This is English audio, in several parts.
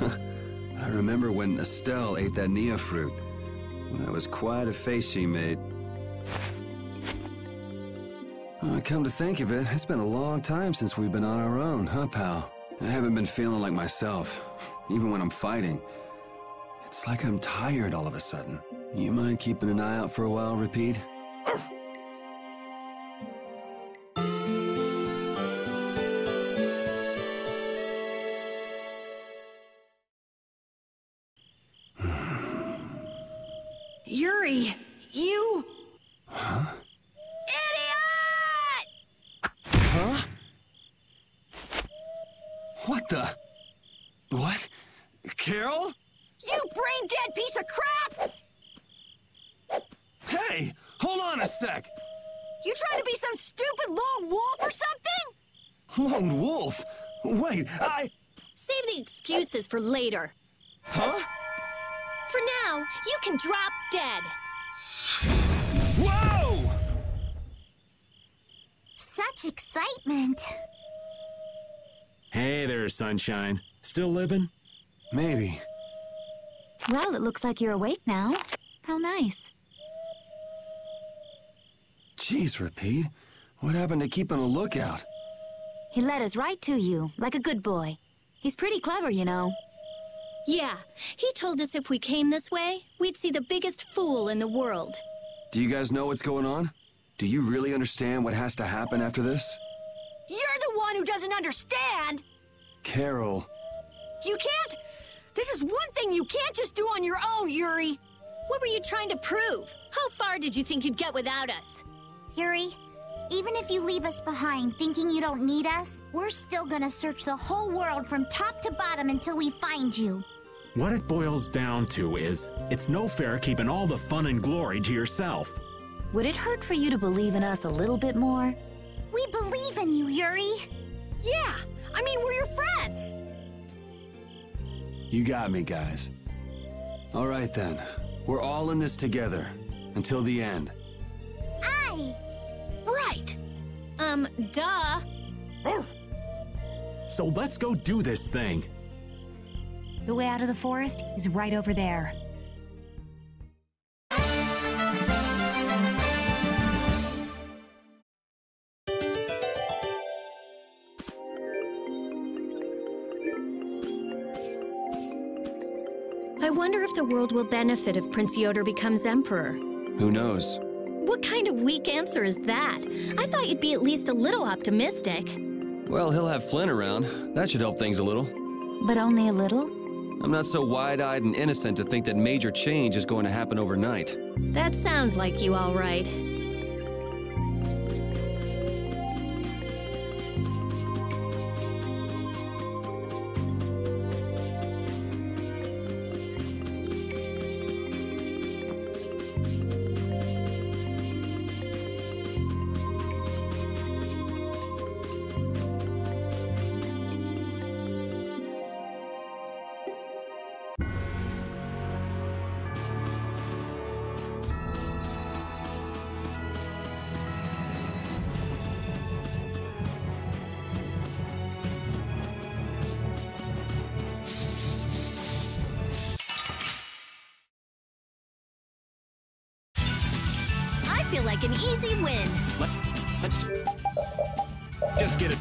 I remember when Estelle ate that Nia fruit. That was quite a face she made. Come to think of it, it's been a long time since we've been on our own, huh, pal? I haven't been feeling like myself, even when I'm fighting. It's like I'm tired all of a sudden. You mind keeping an eye out for a while, Repeat? Yuri, you... Huh? Idiot! Huh? What the... What? Carol? You brain-dead piece of crap! Hey! Hold on a sec! You trying to be some stupid lone wolf or something? Lone wolf? Wait, Save the excuses for later. Huh? For now, you can drop dead. Whoa! Such excitement. Hey there, Sunshine. Still living? Maybe. Well, it looks like you're awake now. How nice. Jeez, Repeat. What happened to keeping a lookout? He led us right to you, like a good boy. He's pretty clever, you know. Yeah, he told us if we came this way, we'd see the biggest fool in the world. Do you guys know what's going on? Do you really understand what has to happen after this? You're the one who doesn't understand! Carol. You can't... This is one thing you can't just do on your own, Yuri! What were you trying to prove? How far did you think you'd get without us? Yuri, even if you leave us behind thinking you don't need us, we're still gonna search the whole world from top to bottom until we find you. What it boils down to is, it's no fair keeping all the fun and glory to yourself. Would it hurt for you to believe in us a little bit more? We believe in you, Yuri! Yeah! I mean, we're your friends! You got me, guys. All right, then. We're all in this together. Until the end. Aye! Right! Duh. So let's go do this thing. The way out of the forest is right over there. I wonder if the world will benefit if Prince Yoder becomes emperor. Who knows? What kind of weak answer is that? I thought you'd be at least a little optimistic. Well, he'll have Flynn around. That should help things a little. But only a little? I'm not so wide-eyed and innocent to think that major change is going to happen overnight. That sounds like you, all right. I feel like an easy win. Let's just get it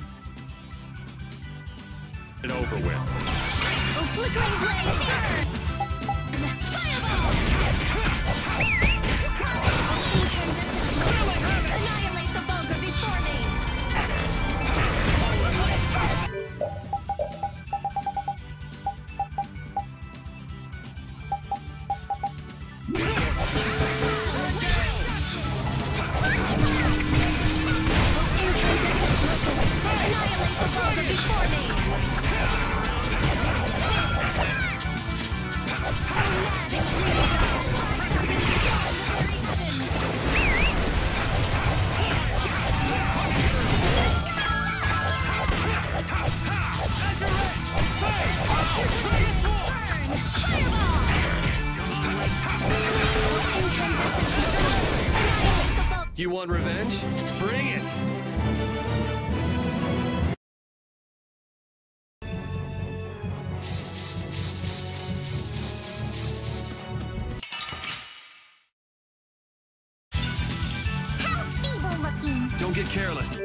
over with. Oh, flickering blaze here! Fireball! Incandescent annihilate the vulgar before me! You want revenge? Bring it! Don't get careless.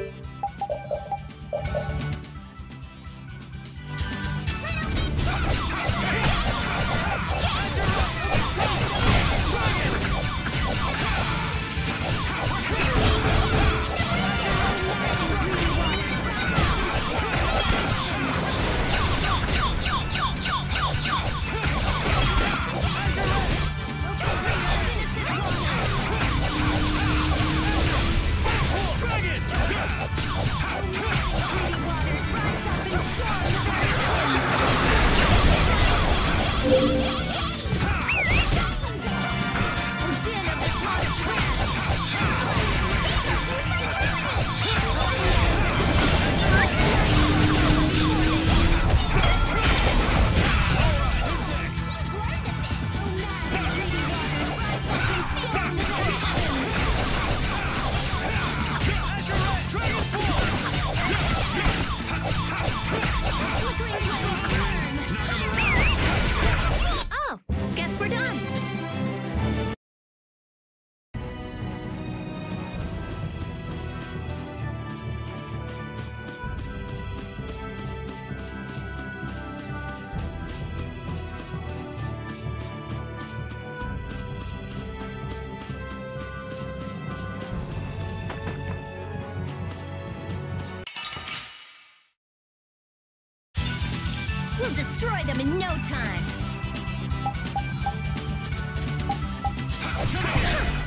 We'll destroy them in no time.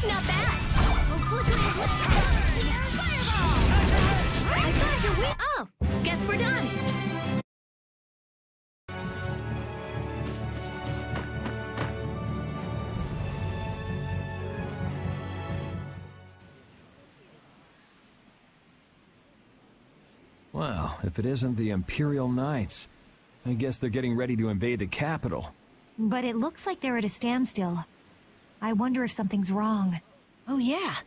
Not bad. Fireball! I thought you win. Oh, guess we're done. Well, if it isn't the Imperial Knights, I guess they're getting ready to invade the capital. But it looks like they're at a standstill. I wonder if something's wrong. Oh yeah.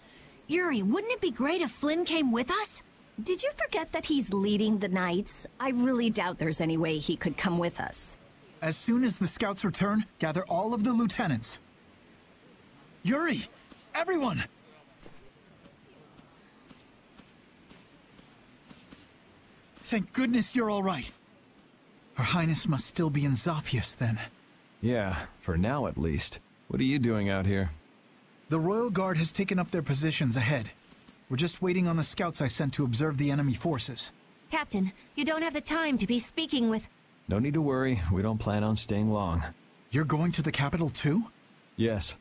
Yuri, wouldn't it be great if Flynn came with us? Did you forget that he's leading the Knights? I really doubt there's any way he could come with us. As soon as the scouts return, gather all of the lieutenants. Yuri! Everyone! Thank goodness you're all right. Her Highness must still be in Zaphias, then. Yeah, for now at least. What are you doing out here? The Royal Guard has taken up their positions ahead. We're just waiting on the scouts I sent to observe the enemy forces. Captain, you don't have the time to be speaking with... No need to worry. We don't plan on staying long. You're going to the capital too? Yes.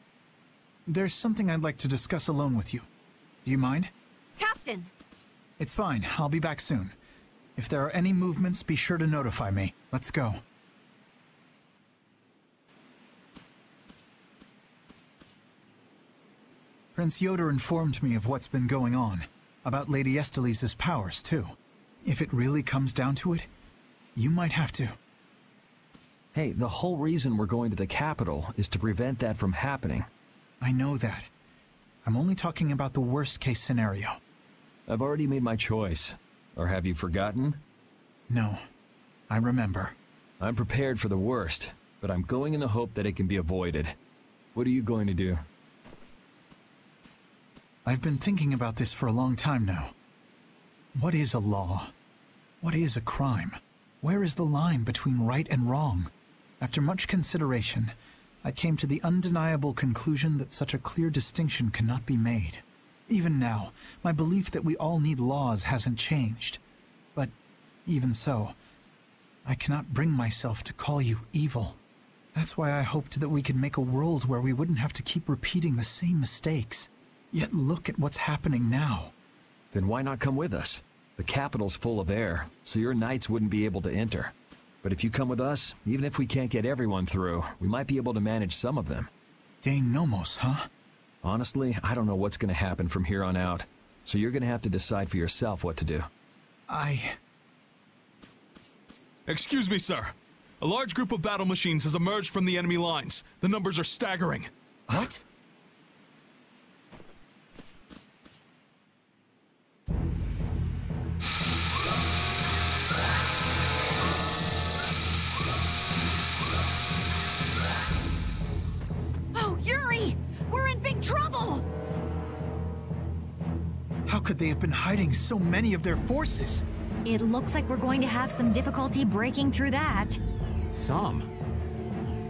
There's something I'd like to discuss alone with you. Do you mind? Captain! It's fine. I'll be back soon. If there are any movements, be sure to notify me. Let's go. Prince Yoder informed me of what's been going on. About Lady Estelise's powers, too. If it really comes down to it, you might have to. Hey, the whole reason we're going to the capital is to prevent that from happening. I know that. I'm only talking about the worst-case scenario. I've already made my choice. Or have you forgotten? No. I remember. I'm prepared for the worst, but I'm going in the hope that it can be avoided. What are you going to do? I've been thinking about this for a long time now. What is a law? What is a crime? Where is the line between right and wrong? After much consideration, I came to the undeniable conclusion that such a clear distinction cannot be made. Even now, my belief that we all need laws hasn't changed. But even so, I cannot bring myself to call you evil. That's why I hoped that we could make a world where we wouldn't have to keep repeating the same mistakes. Yet look at what's happening now. Then why not come with us? The capital's full of air, so your knights wouldn't be able to enter. But if you come with us, even if we can't get everyone through, we might be able to manage some of them. Dane Nomos, huh? Honestly, I don't know what's going to happen from here on out, so you're going to have to decide for yourself what to do. Excuse me, sir. A large group of battle machines has emerged from the enemy lines. The numbers are staggering. What? could they have been hiding so many of their forces? It looks like we're going to have some difficulty breaking through that. Some?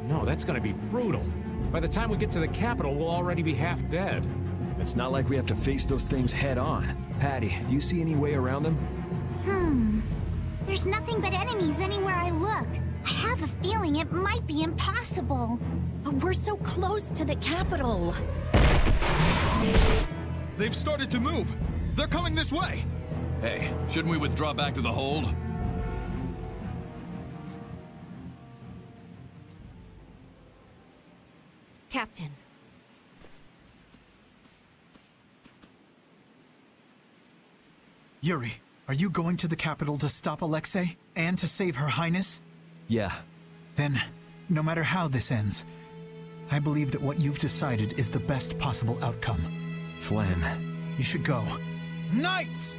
No, that's gonna be brutal. By the time we get to the capital, we'll already be half dead. It's not like we have to face those things head on. Patty, do you see any way around them? There's nothing but enemies anywhere I look. I have a feeling it might be impossible. But we're so close to the capital. They've started to move. They're coming this way. Hey, shouldn't we withdraw back to the hold? Captain. Yuri, are you going to the capital to stop Alexei and to save Her Highness? Yeah. Then, no matter how this ends, I believe that what you've decided is the best possible outcome. Flynn. You should go. Knights!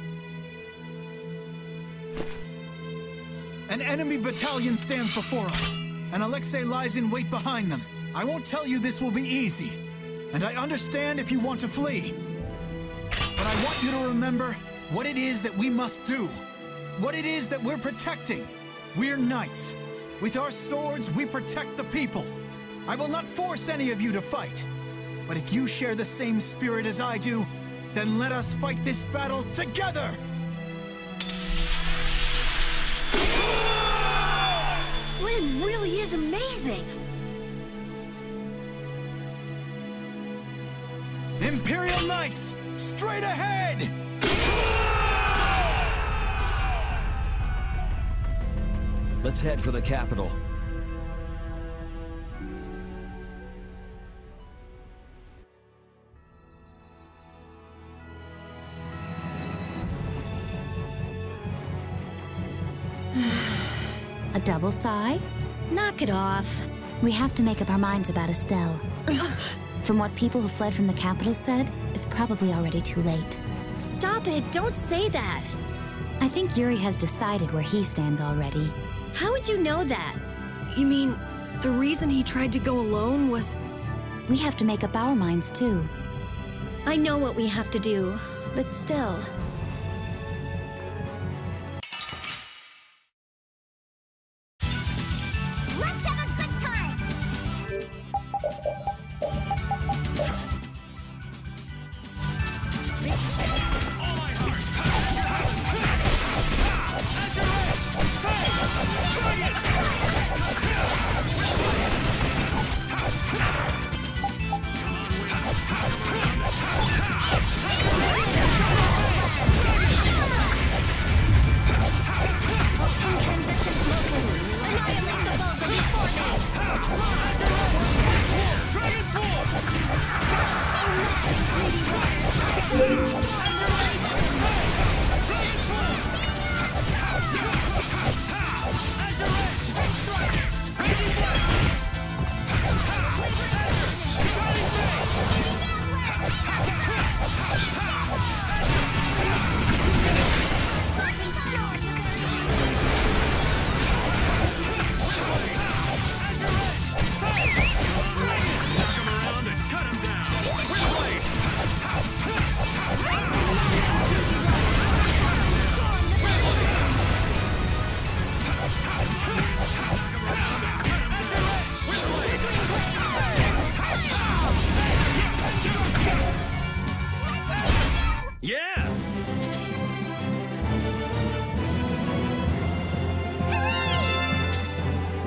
An enemy battalion stands before us, and Alexei lies in wait behind them. I won't tell you this will be easy, and I understand if you want to flee. But I want you to remember what it is that we must do, what it is that we're protecting. We're knights. With our swords, we protect the people. I will not force any of you to fight, but if you share the same spirit as I do, then let us fight this battle together! Flynn really is amazing! Imperial Knights, straight ahead! Let's head for the capital. A double sigh? Knock it off. We have to make up our minds about Estelle. From what people who fled from the capital said, it's probably already too late. Stop it, don't say that. I think Yuri has decided where he stands already. How would you know that? You mean, the reason he tried to go alone was... We have to make up our minds too. I know what we have to do, but still. Let's have a good time!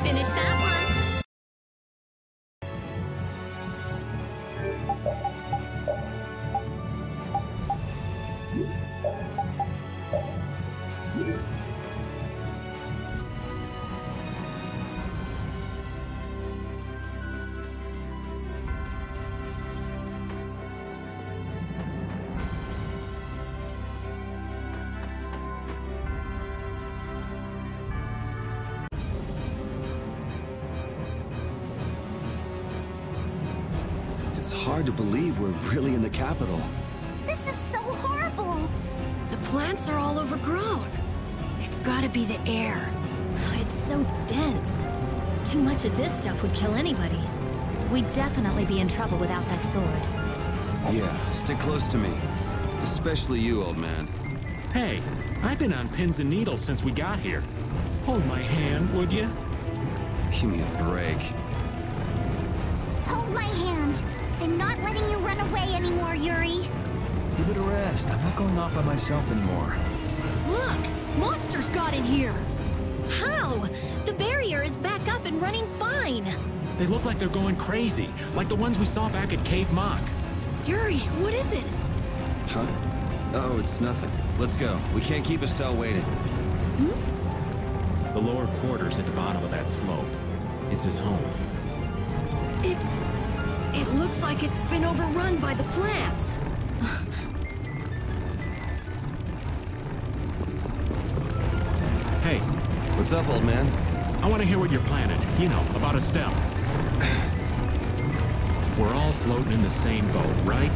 Finish that one. It's hard to believe we're really in the capital. This is so horrible! The plants are all overgrown. It's gotta be the air. It's so dense. Too much of this stuff would kill anybody. We'd definitely be in trouble without that sword. Yeah, stick close to me. Especially you, old man. Hey, I've been on pins and needles since we got here. Hold my hand, would you? Give me a break. Hold my hand. I'm not letting you run away anymore, Yuri. Give it a rest. I'm not going off by myself anymore. Look! Monsters got in here! How? The barrier is back up and running fine. They look like they're going crazy, like the ones we saw back at Cave Mock. Yuri, what is it? Huh? Oh, it's nothing. Let's go. We can't keep Estelle waiting. The lower quarters at the bottom of that slope. It's his home. It looks like it's been overrun by the plants. Hey. What's up, old man? I want to hear what you're planning. You know, about Estelle. We're all floating in the same boat, right?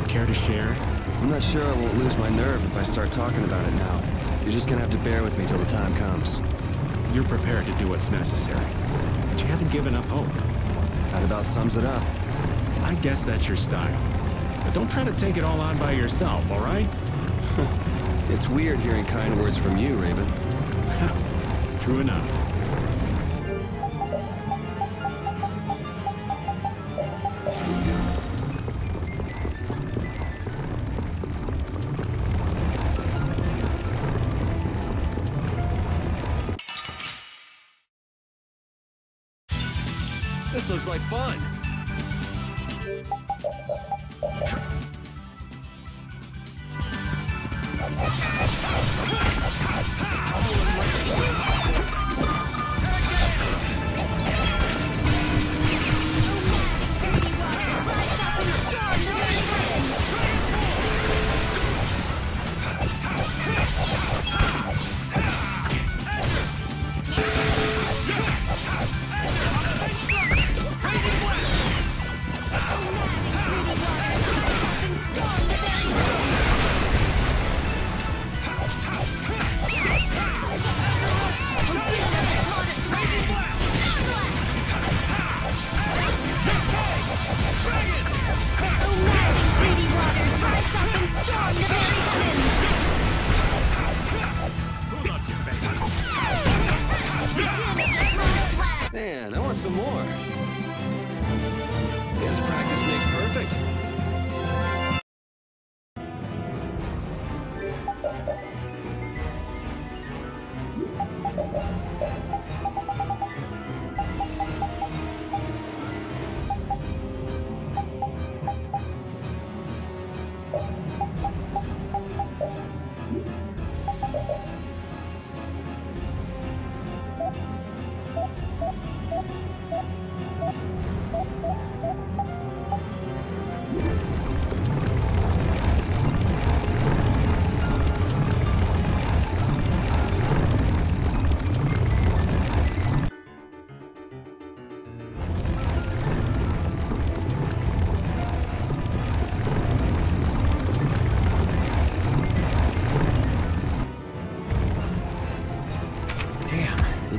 Care to share? I'm not sure I won't lose my nerve if I start talking about it now. You're just gonna have to bear with me till the time comes. You're prepared to do what's necessary, but you haven't given up hope. That about sums it up. I guess that's your style. But don't try to take it all on by yourself, all right? It's weird hearing kind words from you, Raven. True enough. This looks like fun. Man, I want some more. Guess practice makes perfect.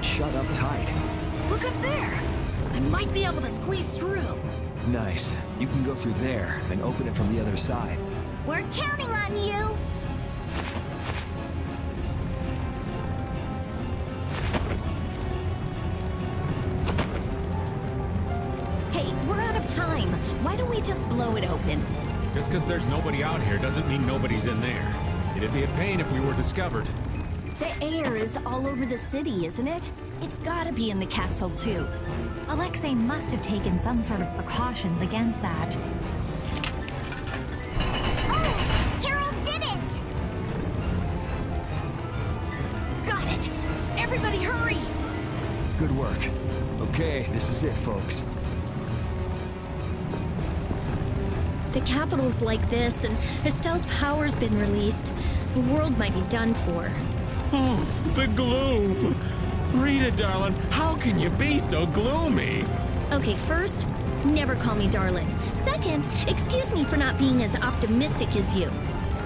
Shut up tight. Look up there! I might be able to squeeze through. Nice. You can go through there and open it from the other side. We're counting on you! Hey, we're out of time. Why don't we just blow it open? Just because there's nobody out here doesn't mean nobody's in there. It'd be a pain if we were discovered. The air is all over the city, isn't it? It's gotta be in the castle, too. Alexei must have taken some sort of precautions against that. Oh! Carol did it! Got it! Everybody hurry! Good work. Okay, this is it, folks. The capital's like this, and Estelle's power's been released. The world might be done for. Oh, the gloom! Rita, darling, how can you be so gloomy? Okay, first, never call me darling. Second, excuse me for not being as optimistic as you.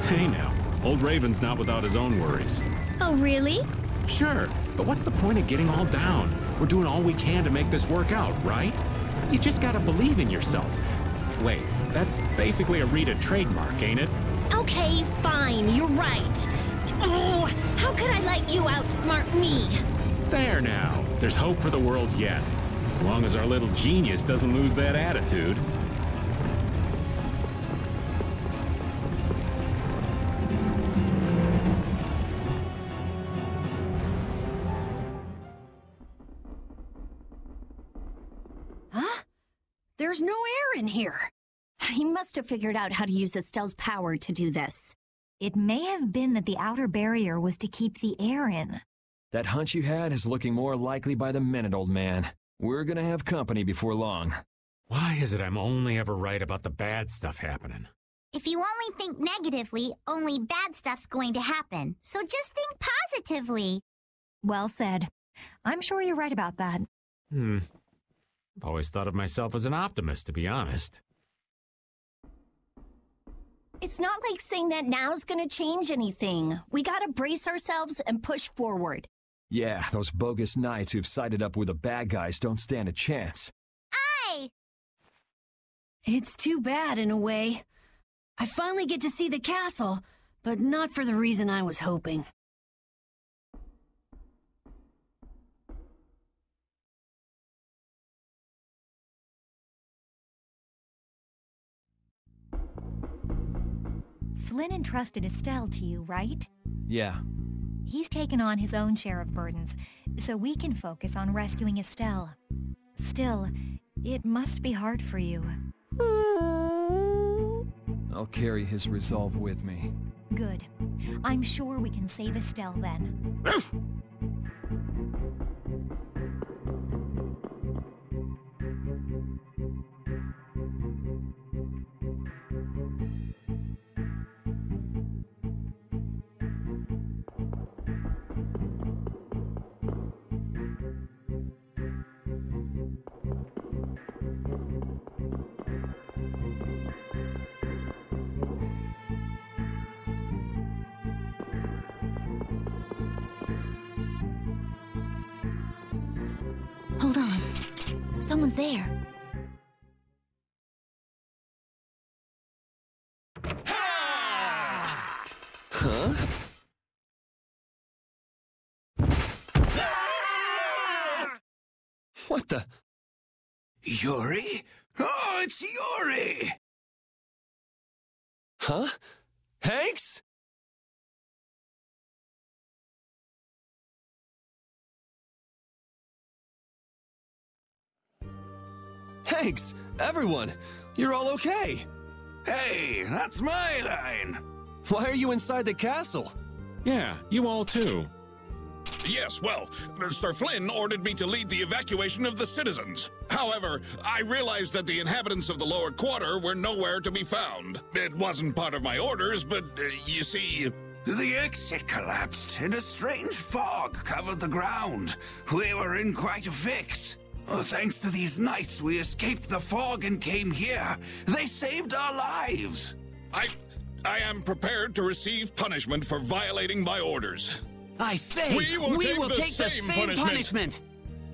Hey now, old Raven's not without his own worries. Oh, really? Sure, but what's the point of getting all down? We're doing all we can to make this work out, right? You just gotta believe in yourself. Wait, that's basically a Rita trademark, ain't it? Okay. fine, you're right. Oh, how could I let you outsmart me? There now. There's hope for the world yet. As long as our little genius doesn't lose that attitude. Huh? There's no air in here. He must have figured out how to use Estelle's power to do this. It may have been that the outer barrier was to keep the air in. That hunch you had is looking more likely by the minute, old man. We're gonna have company before long. Why is it I'm only ever right about the bad stuff happening? If you only think negatively, only bad stuff's going to happen. So just think positively. Well said. I'm sure you're right about that. I've always thought of myself as an optimist, to be honest. It's not like saying that now's gonna change anything. We gotta brace ourselves and push forward. Yeah, those bogus knights who've sided up with the bad guys don't stand a chance. Aye! It's too bad in a way. I finally get to see the castle, but not for the reason I was hoping. Flynn entrusted Estelle to you, right? Yeah. He's taken on his own share of burdens, so we can focus on rescuing Estelle. Still, it must be hard for you. I'll carry his resolve with me. Good. I'm sure we can save Estelle then. Hold on. Someone's there. Huh? What the? Yuri? Oh, it's Yuri! Huh? Hanks? Hanks, everyone, you're all okay. Hey, that's my line. Why are you inside the castle? Yeah, you all too. Yes, well, Sir Flynn ordered me to lead the evacuation of the citizens. However, I realized that the inhabitants of the lower quarter were nowhere to be found. It wasn't part of my orders, but you see... The exit collapsed, and a strange fog covered the ground. We were in quite a fix. Thanks to these knights, we escaped the fog and came here. They saved our lives. I am prepared to receive punishment for violating my orders. I say, we will take the same punishment.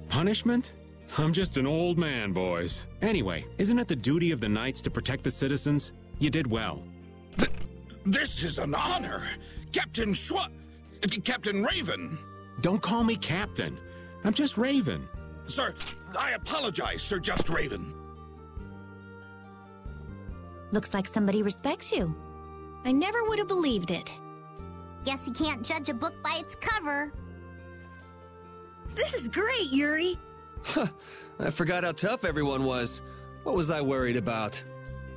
Punishment? I'm just an old man, boys. Anyway, isn't it the duty of the knights to protect the citizens? You did well. This is an honor. Captain Captain Raven. Don't call me Captain. I'm just Raven. Sir, I apologize, Sir Just Raven. Looks like somebody respects you. I never would have believed it. Guess you can't judge a book by its cover. This is great, Yuri. I forgot how tough everyone was. What was I worried about?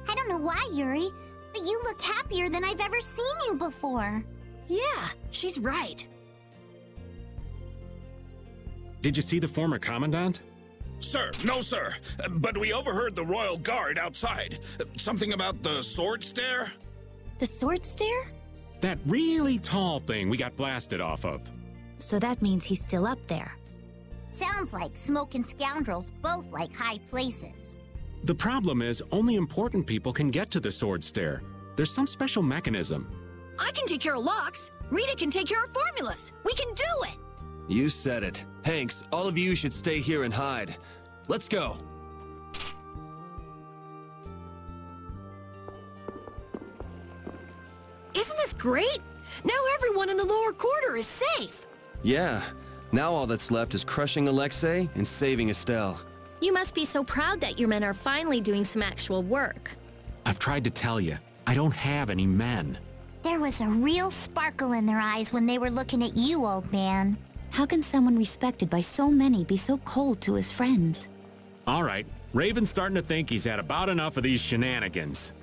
I don't know why, Yuri, but you look happier than I've ever seen you before. Yeah, she's right. Did you see the former commandant? Sir, no sir, but we overheard the royal guard outside. Something about the sword stair? The sword stair? That really tall thing we got blasted off of. So that means he's still up there. Sounds like smoke and scoundrels both like high places. The problem is, only important people can get to the sword stair. There's some special mechanism. I can take care of locks. Rita can take care of formulas. We can do it. You said it. Hanks, all of you should stay here and hide. Let's go. Isn't this great! Now everyone in the lower quarter is safe! Yeah. Now all that's left is crushing Alexei and saving Estelle. You must be so proud that your men are finally doing some actual work. I've tried to tell you, I don't have any men. There was a real sparkle in their eyes when they were looking at you, old man. How can someone respected by so many be so cold to his friends? All right, Raven's starting to think he's had about enough of these shenanigans.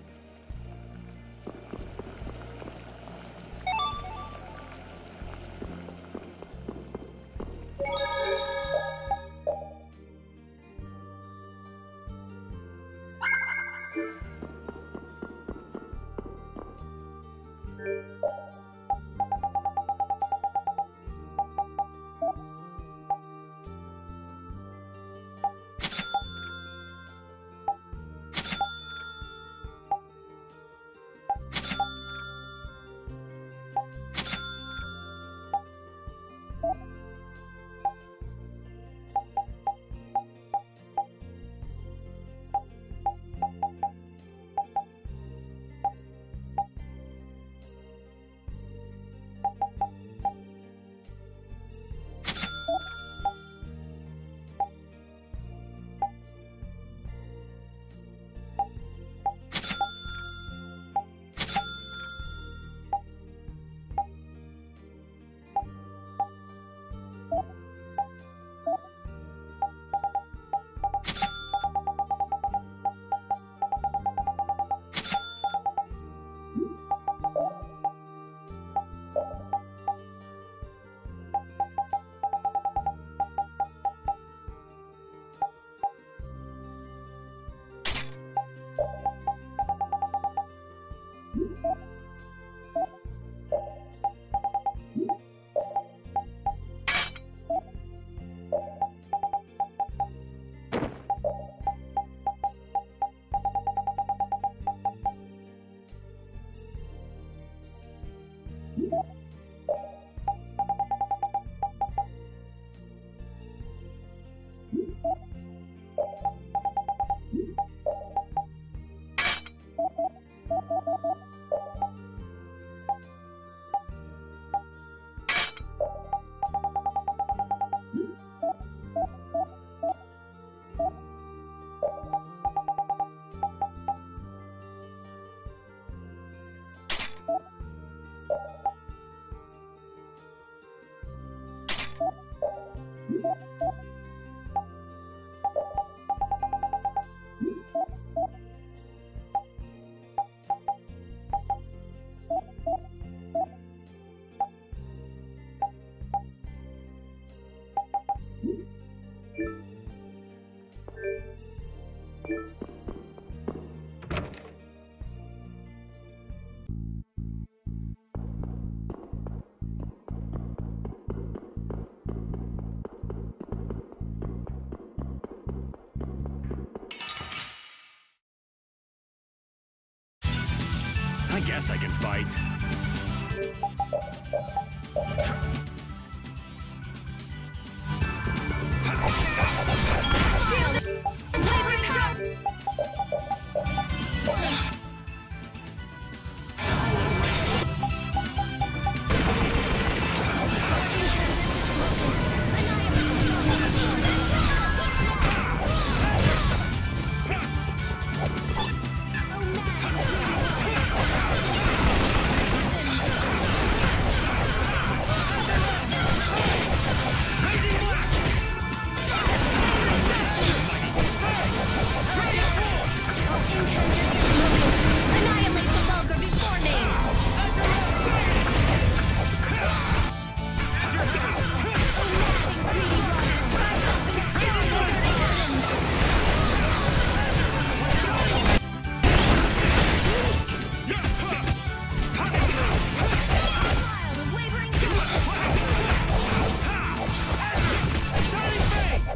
I guess I can fight.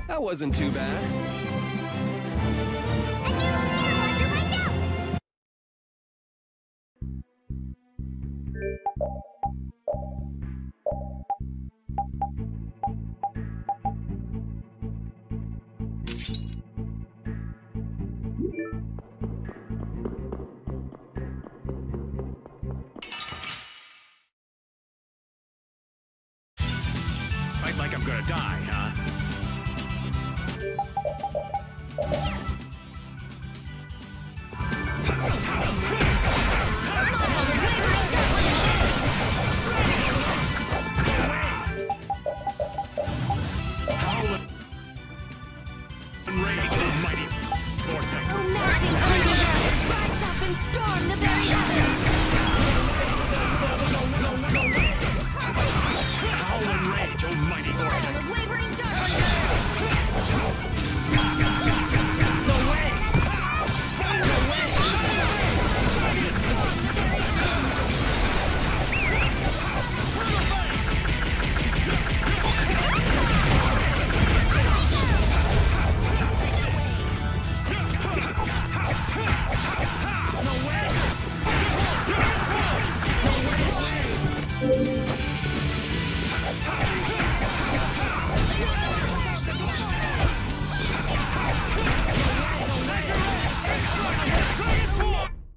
That wasn't too bad. A new skill under my belt! die, huh?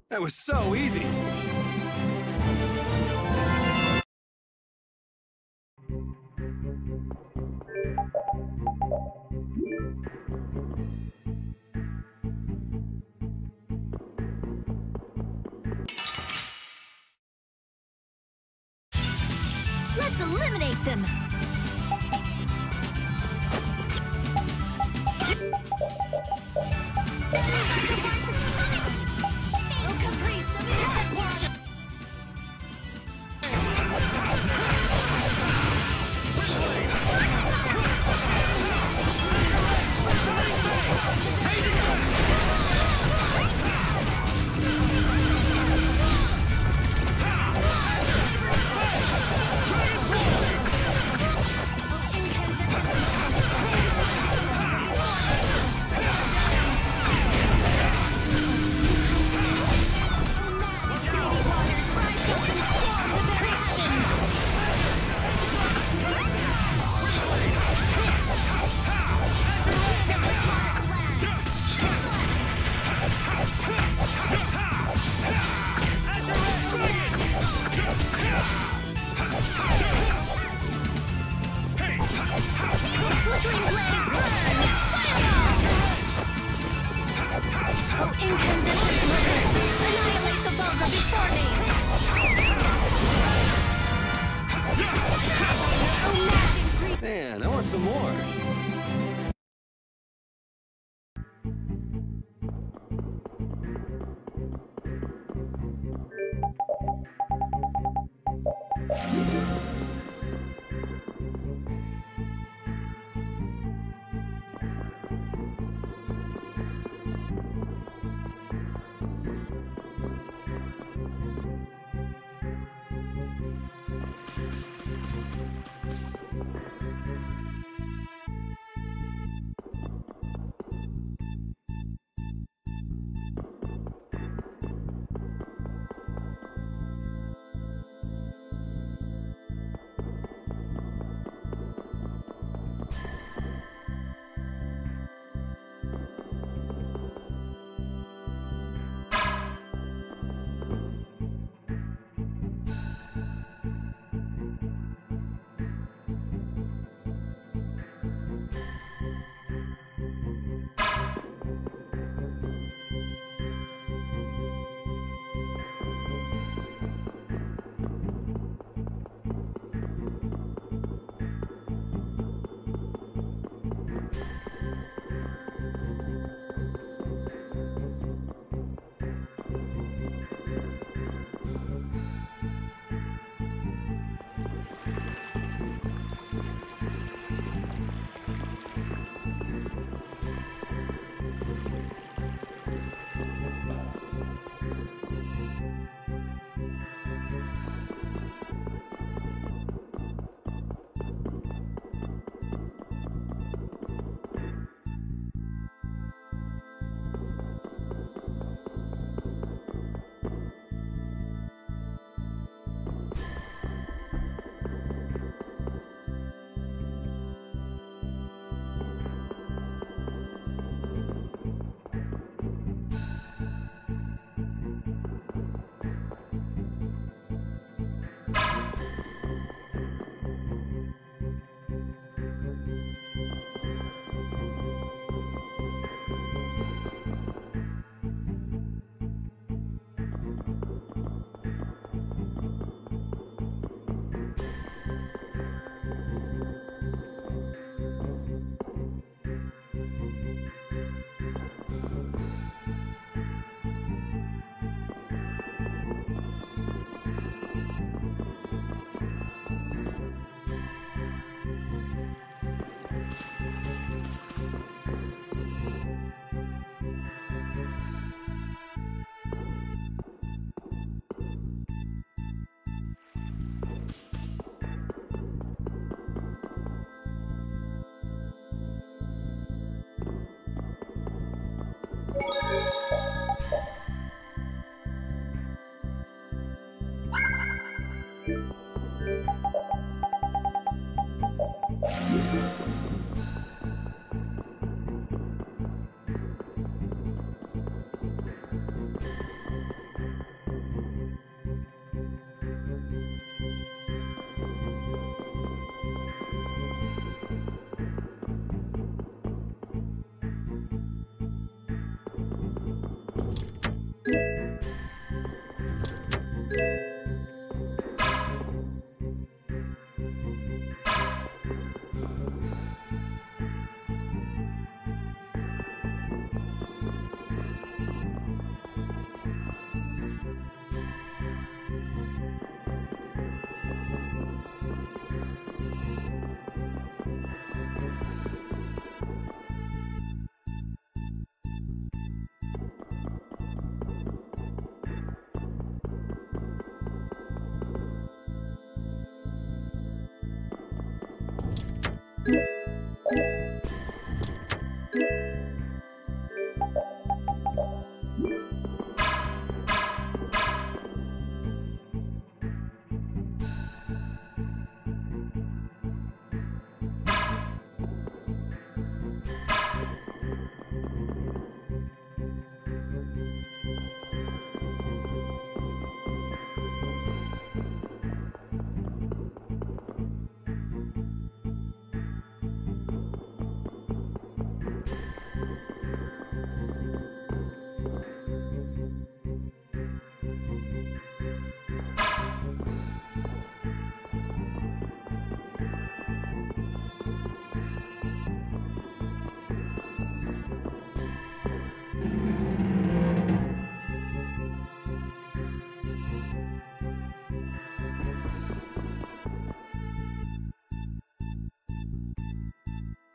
That was so easy. Let's eliminate them! Man, I want some more.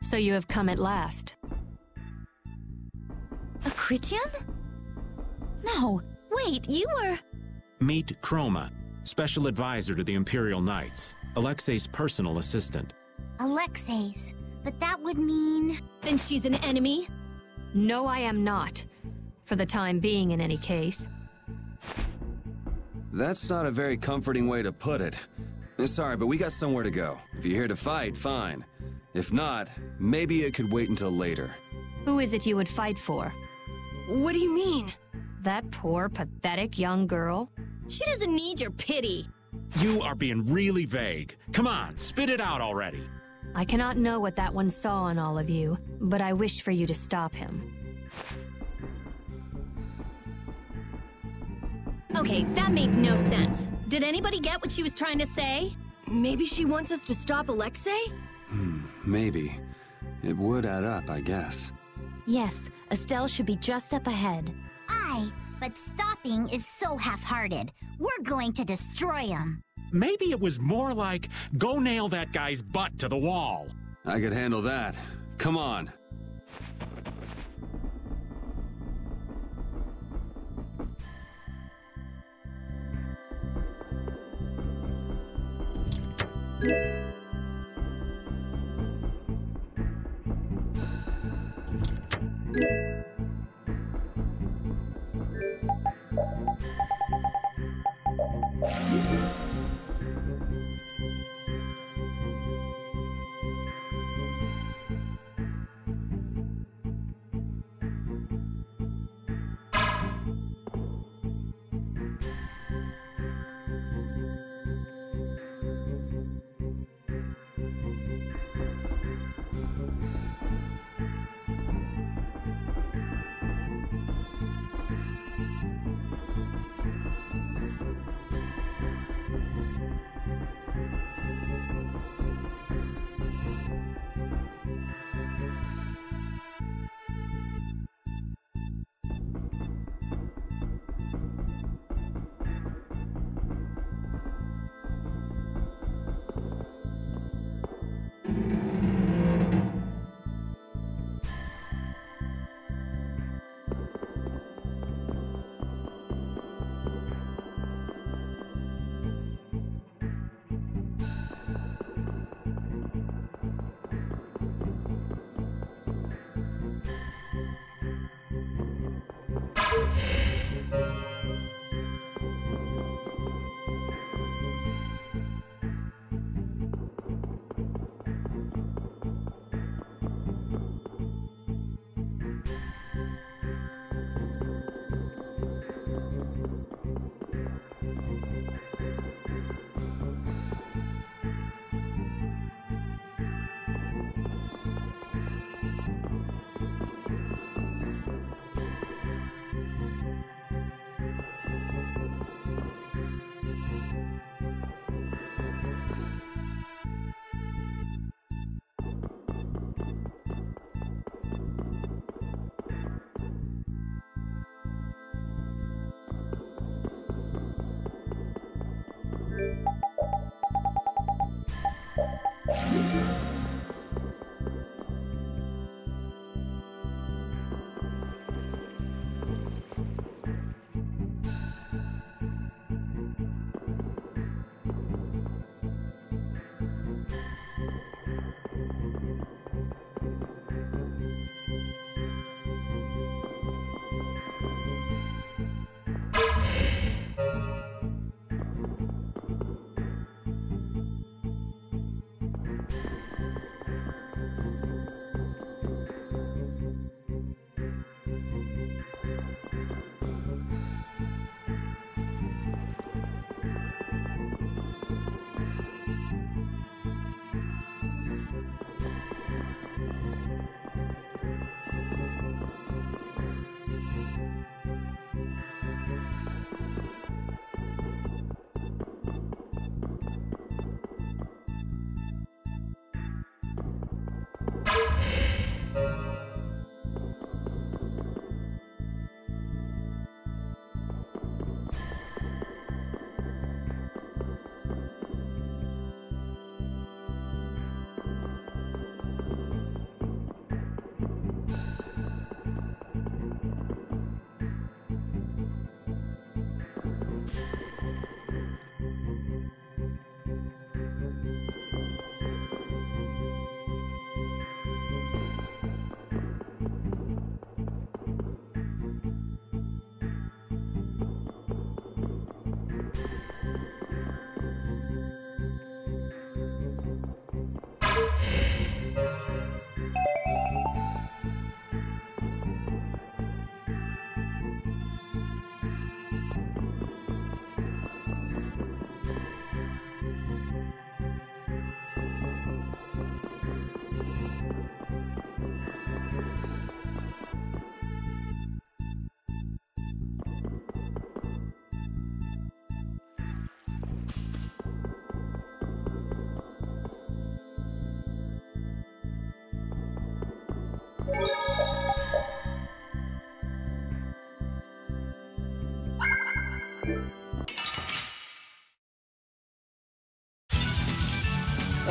So you have come at last. A Critian? No, wait, you were... Meet Chroma, special advisor to the Imperial Knights, Alexei's personal assistant. Alexei's, but that would mean... Then she's an enemy? No, I am not. For the time being, in any case. That's not a very comforting way to put it. Sorry, but we got somewhere to go. If you're here to fight, fine. If not, maybe it could wait until later. Who is it you would fight for? What do you mean? That poor, pathetic young girl? She doesn't need your pity. You are being really vague. Come on, spit it out already. I cannot know what that one saw in all of you, but I wish for you to stop him. Okay, that made no sense. Did anybody get what she was trying to say? Maybe she wants us to stop Alexei? Maybe. It would add up, I guess. Yes, Estelle should be just up ahead. Aye, but stopping is so half-hearted. We're going to destroy him. Maybe it was more like, go nail that guy's butt to the wall. I could handle that. Come on.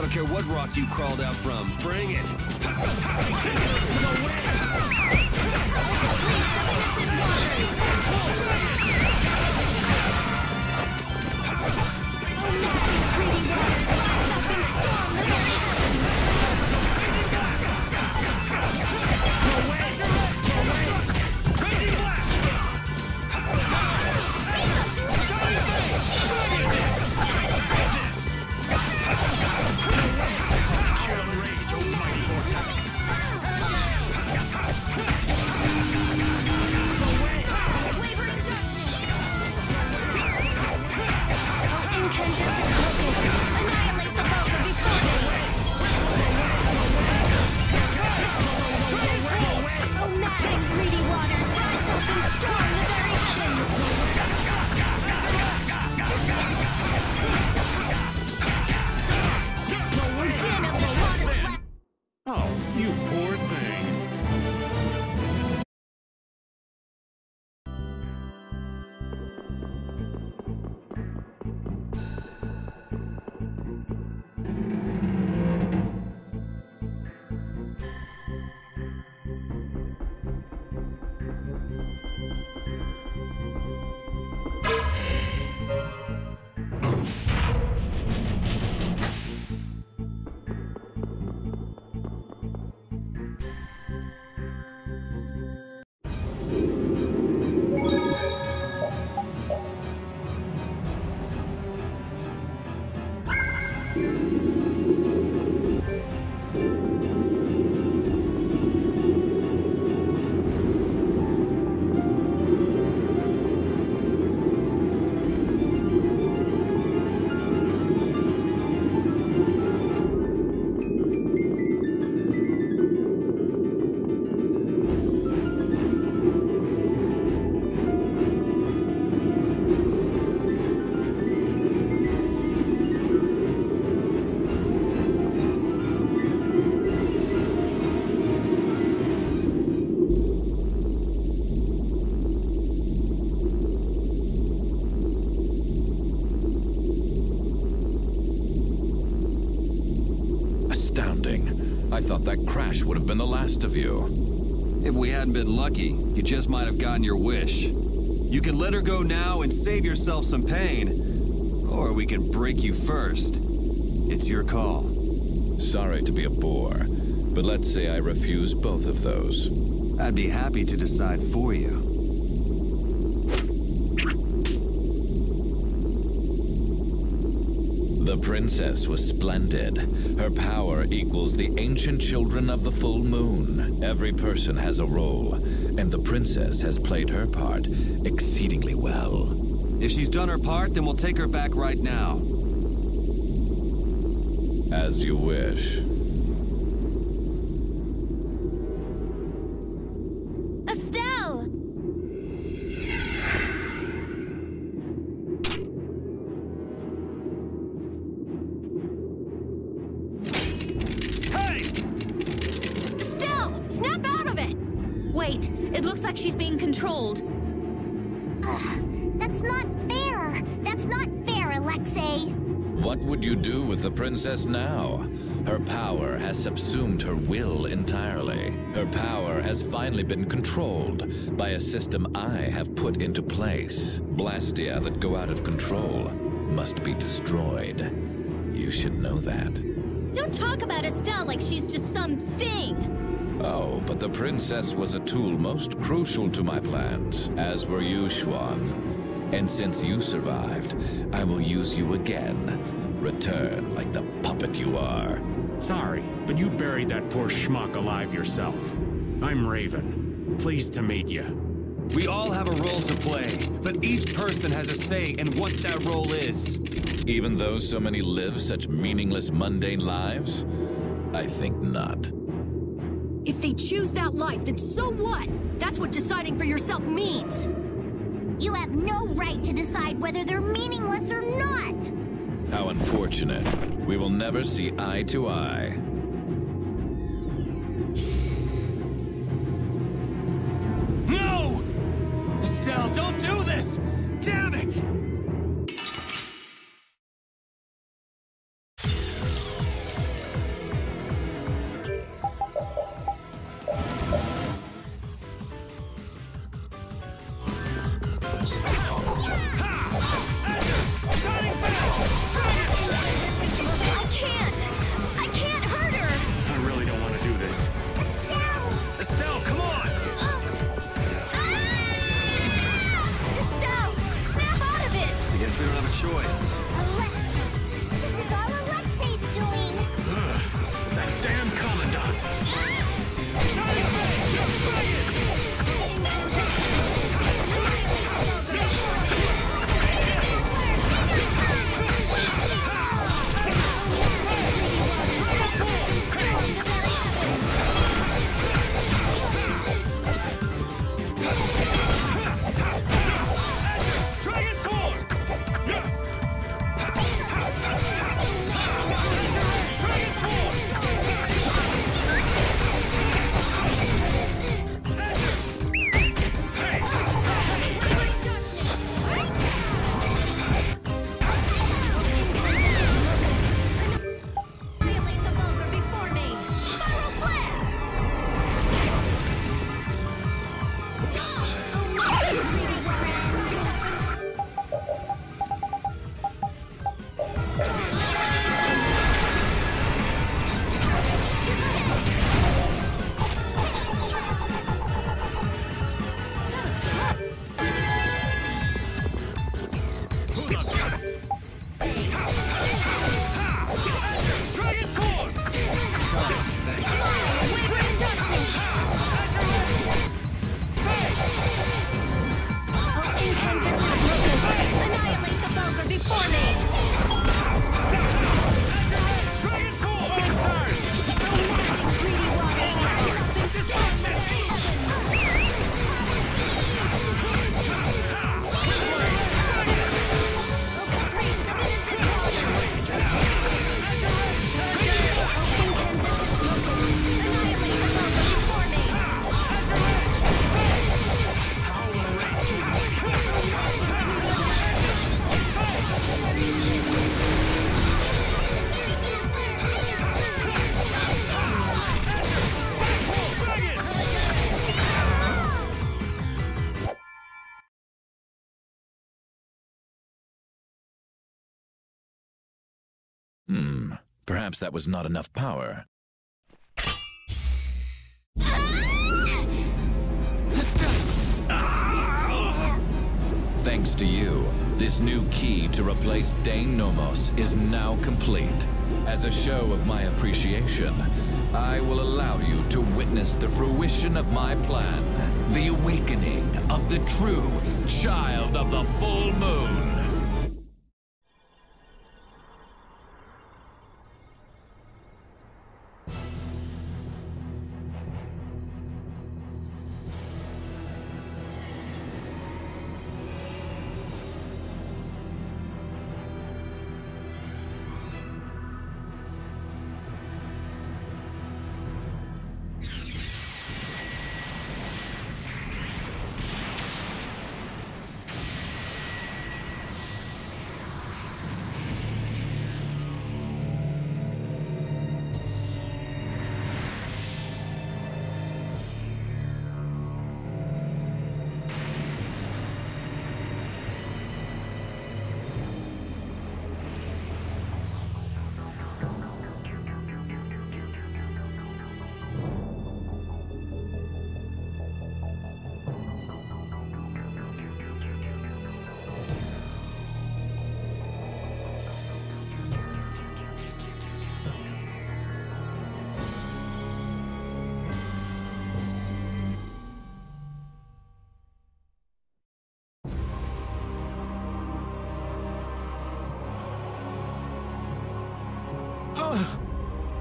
don't care what rock you crawled out from. Bring it. I thought that crash would have been the last of you. If we hadn't been lucky, you just might have gotten your wish. You can let her go now and save yourself some pain, or we can break you first. It's your call. Sorry to be a bore, but let's say I refuse both of those. I'd be happy to decide for you. The princess was splendid. Her power equals the ancient children of the full moon. Every person has a role, and the princess has played her part exceedingly well. If she's done her part, then we'll take her back right now. As you wish. Estelle! Wait, it looks like she's being controlled. That's not fair. That's not fair, Alexei. What would you do with the princess now? Her power has subsumed her will entirely. Her power has finally been controlled by a system I have put into place. Blastia that go out of control must be destroyed. You should know that. Don't talk about Estelle like she's just some thing. Oh, but the princess was a tool most crucial to my plans, as were you, Schwan. And since you survived, I will use you again. Return like the puppet you are. Sorry, but you buried that poor schmuck alive yourself. I'm Raven. Pleased to meet you. We all have a role to play, but each person has a say in what that role is. Even though so many live such meaningless, mundane lives? I think not. If they choose that life, then so what? That's what deciding for yourself means. You have no right to decide whether they're meaningless or not. How unfortunate. We will never see eye to eye. No! Estelle, don't do this! Damn it! Perhaps that was not enough power. Thanks to you, this new key to replace Dane Nomos is now complete. As a show of my appreciation, I will allow you to witness the fruition of my plan. The awakening of the true child of the full moon.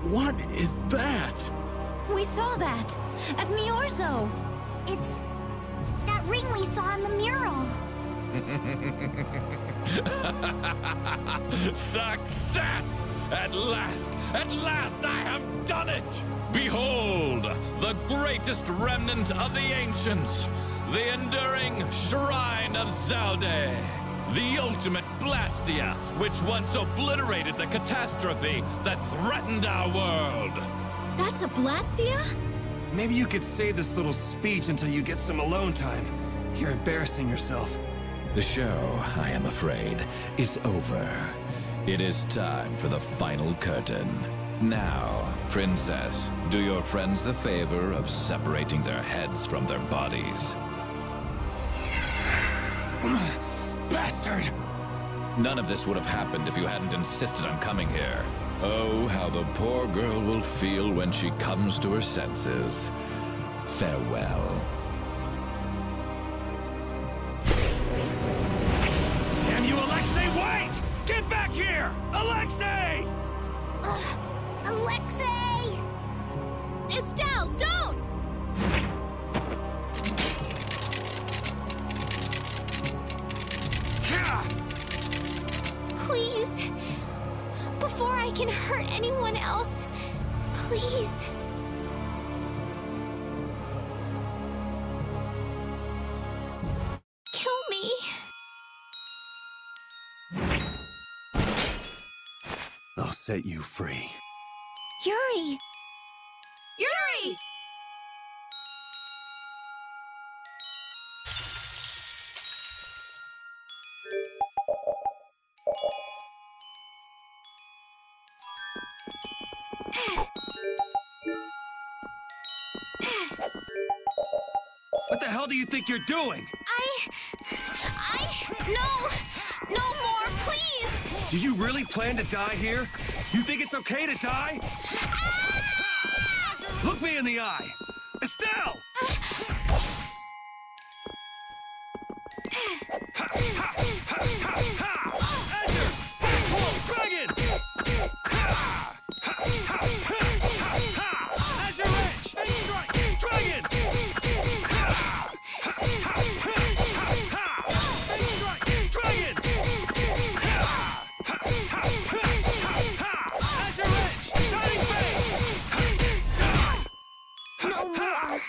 What is that? We saw that at Miorzo. It's that ring we saw in the mural. Success! At last I have done it! Behold, the greatest remnant of the ancients, the enduring Shrine of Zalde, the ultimate Blastia, which once obliterated the catastrophe that threatened our world. That's a Blastia? Maybe you could save this little speech until you get some alone time. You're embarrassing yourself. The show, I am afraid, is over. It is time for the final curtain. Now, Princess, do your friends the favor of separating their heads from their bodies. Bastard! None of this would have happened if you hadn't insisted on coming here. Oh, how the poor girl will feel when she comes to her senses. Farewell. Damn you, Alexei, wait! Get back here! Alexei! Alexei! Estelle, don't! Please. Before I can hurt anyone else, please. Kill me. I'll set you free. Yuri! Yuri! What the hell do you think you're doing? No more, please! Do you really plan to die here? You think it's okay to die? Look me in the eye! Estelle! Azure! Dragon! Azure Edge! Dragon! No more.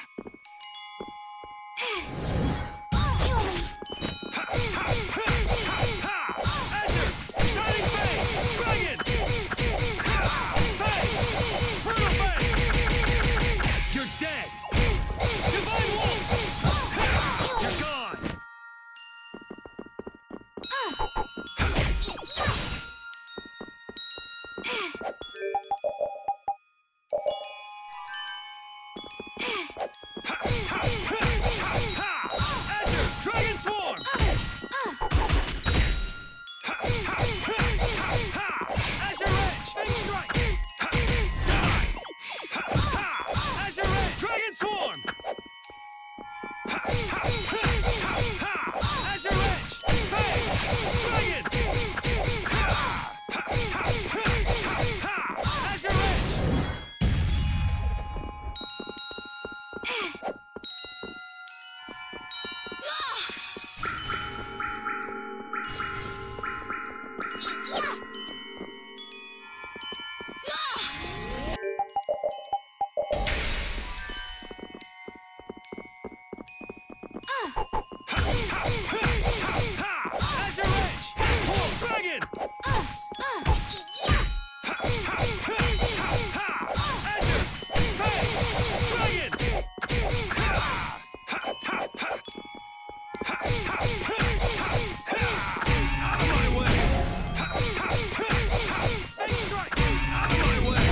You're dead! Divine Wolf! You're gone! Azure, Dragon Swarm! Azure Edge, Fake Strike! Die! Azure Edge, Dragon Swarm! Azure Edge, Fake! Dragon! Azure Edge! Azure Edge! Dragon! Azure! Fang! Dragon! Out of my way! Fang strike! Out of my way!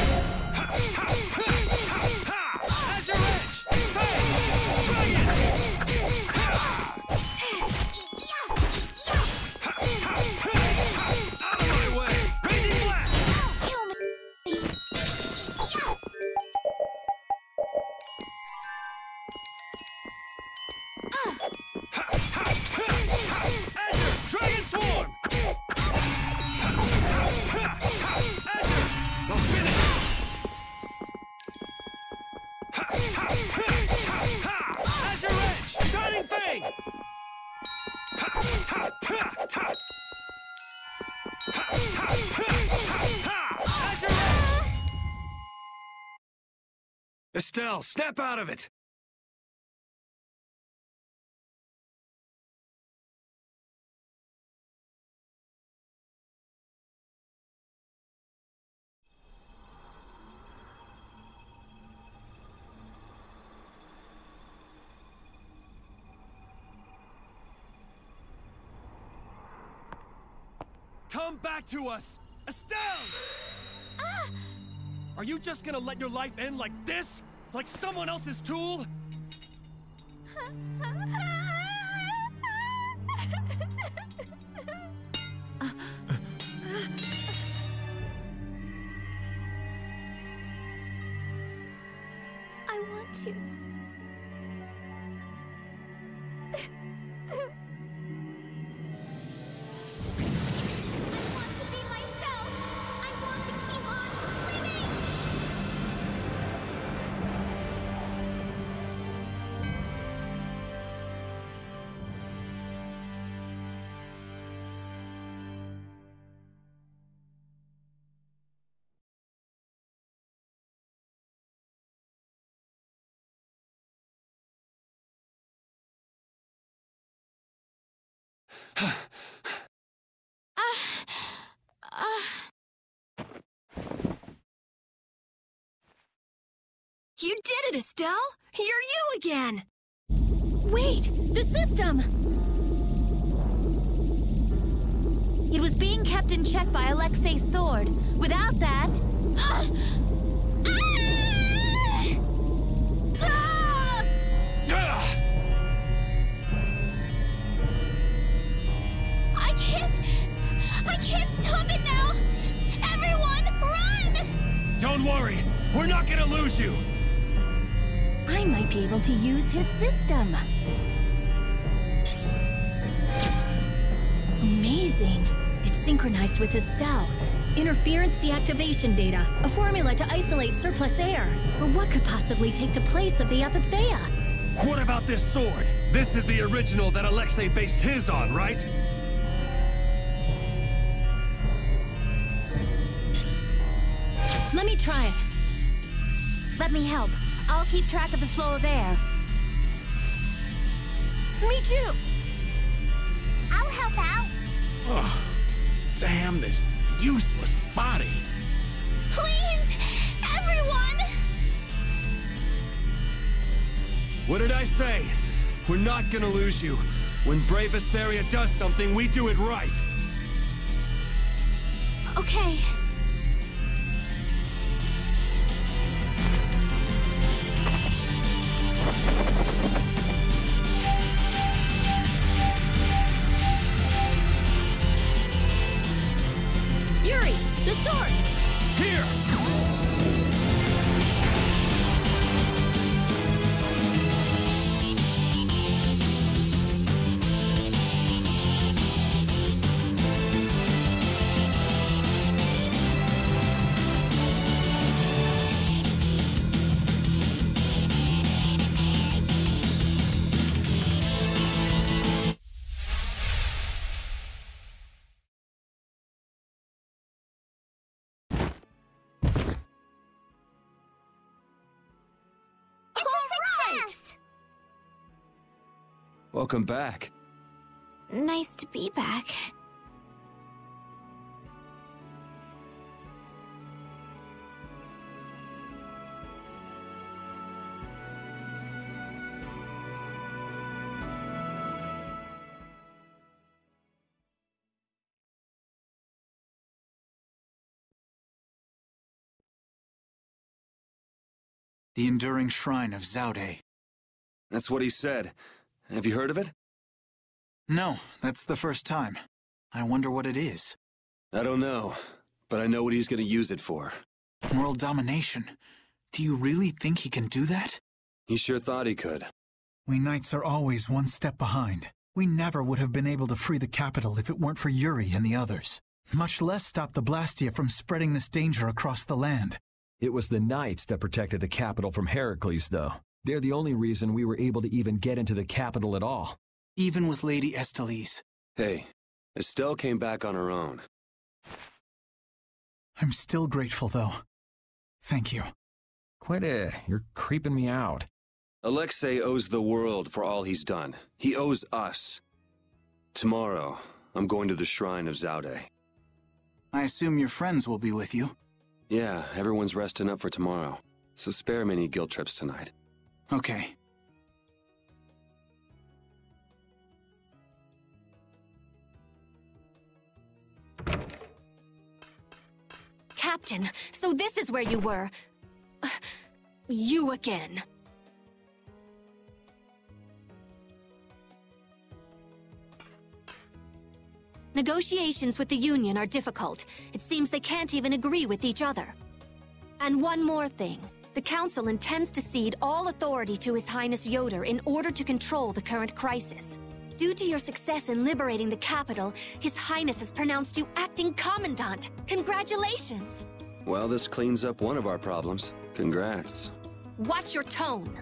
Azure Edge! Fang! Dragon! Out of my way! Raging Blast! Azure! Dragon Swarm! Azure! The finish! Azure Edge! Shining Fang! Azure Edge! Estelle, snap out of it! Come back to us! Estelle! Are you just gonna let your life end like this? Like someone else's tool? I want to. You did it, Estelle! You're you again! Wait! The system! It was being kept in check by Alexei's sword. Without that... I can't stop it now! Everyone, run! Don't worry, we're not gonna lose you! I might be able to use his system. Amazing. It's synchronized with Estelle. Interference deactivation data, a formula to isolate surplus air. But what could possibly take the place of the Apatheia? What about this sword? This is the original that Alexei based his on, right? Let me try it. Let me help. I'll keep track of the flow of air. Me too! I'll help out. Oh, damn this useless body. Please, everyone! What did I say? We're not gonna lose you. When brave Vesperia does something, we do it right. Okay. Welcome back. Nice to be back. The Enduring Shrine of Zopheir. That's what he said. Have you heard of it? No, that's the first time. I wonder what it is. I don't know, but I know what he's gonna use it for. World domination. Do you really think he can do that? He sure thought he could. We Knights are always one step behind. We never would have been able to free the capital if it weren't for Yuri and the others. Much less stop the Blastia from spreading this danger across the land. It was the Knights that protected the capital from Heracles, though. They're the only reason we were able to even get into the capital at all. Even with Lady Estellise. Hey, Estelle came back on her own. I'm still grateful, though. Thank you. Quit it. You're creeping me out. Alexei owes the world for all he's done. He owes us. Tomorrow, I'm going to the Shrine of Zopheir. I assume your friends will be with you. Yeah, everyone's resting up for tomorrow. So spare me any guilt trips tonight. Okay. Captain, so this is where you were. You again. Negotiations with the Union are difficult. It seems they can't even agree with each other. And one more thing. The Council intends to cede all authority to His Highness Yoder in order to control the current crisis. Due to your success in liberating the capital, His Highness has pronounced you acting Commandant. Congratulations! Well, this cleans up one of our problems. Congrats. Watch your tone.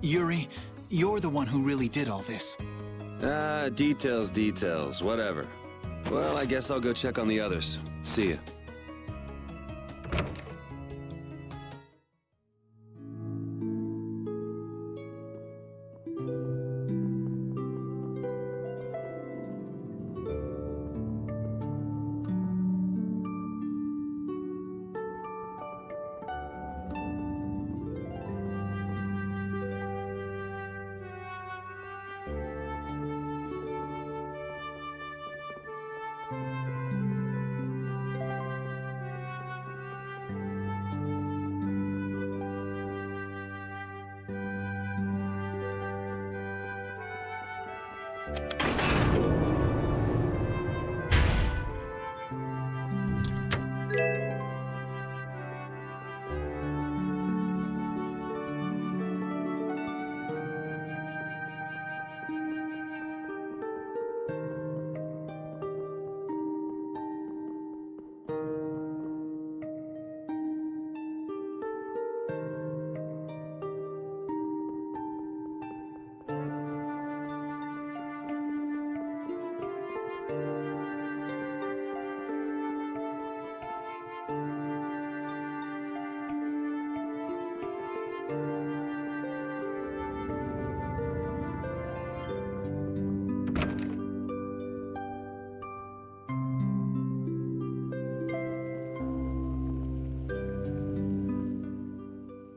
Yuri, you're the one who really did all this. Details, whatever. Well, I guess I'll go check on the others. See ya.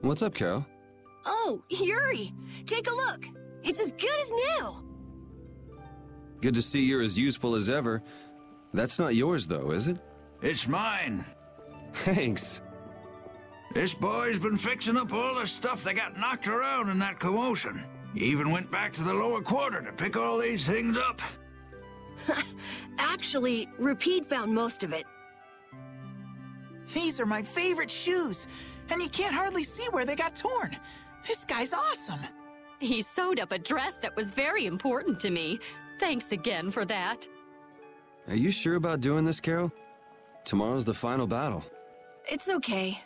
What's up, Carol? Oh, Yuri! Take a look! It's as good as new! Good to see you're as useful as ever. That's not yours, though, is it? It's mine. Thanks. This boy's been fixing up all the stuff that got knocked around in that commotion. He even went back to the lower quarter to pick all these things up. Actually, Rapide found most of it. These are my favorite shoes, and you can't hardly see where they got torn. This guy's awesome. He sewed up a dress that was very important to me. Thanks again for that. Are you sure about doing this, Carol? Tomorrow's the final battle. It's okay.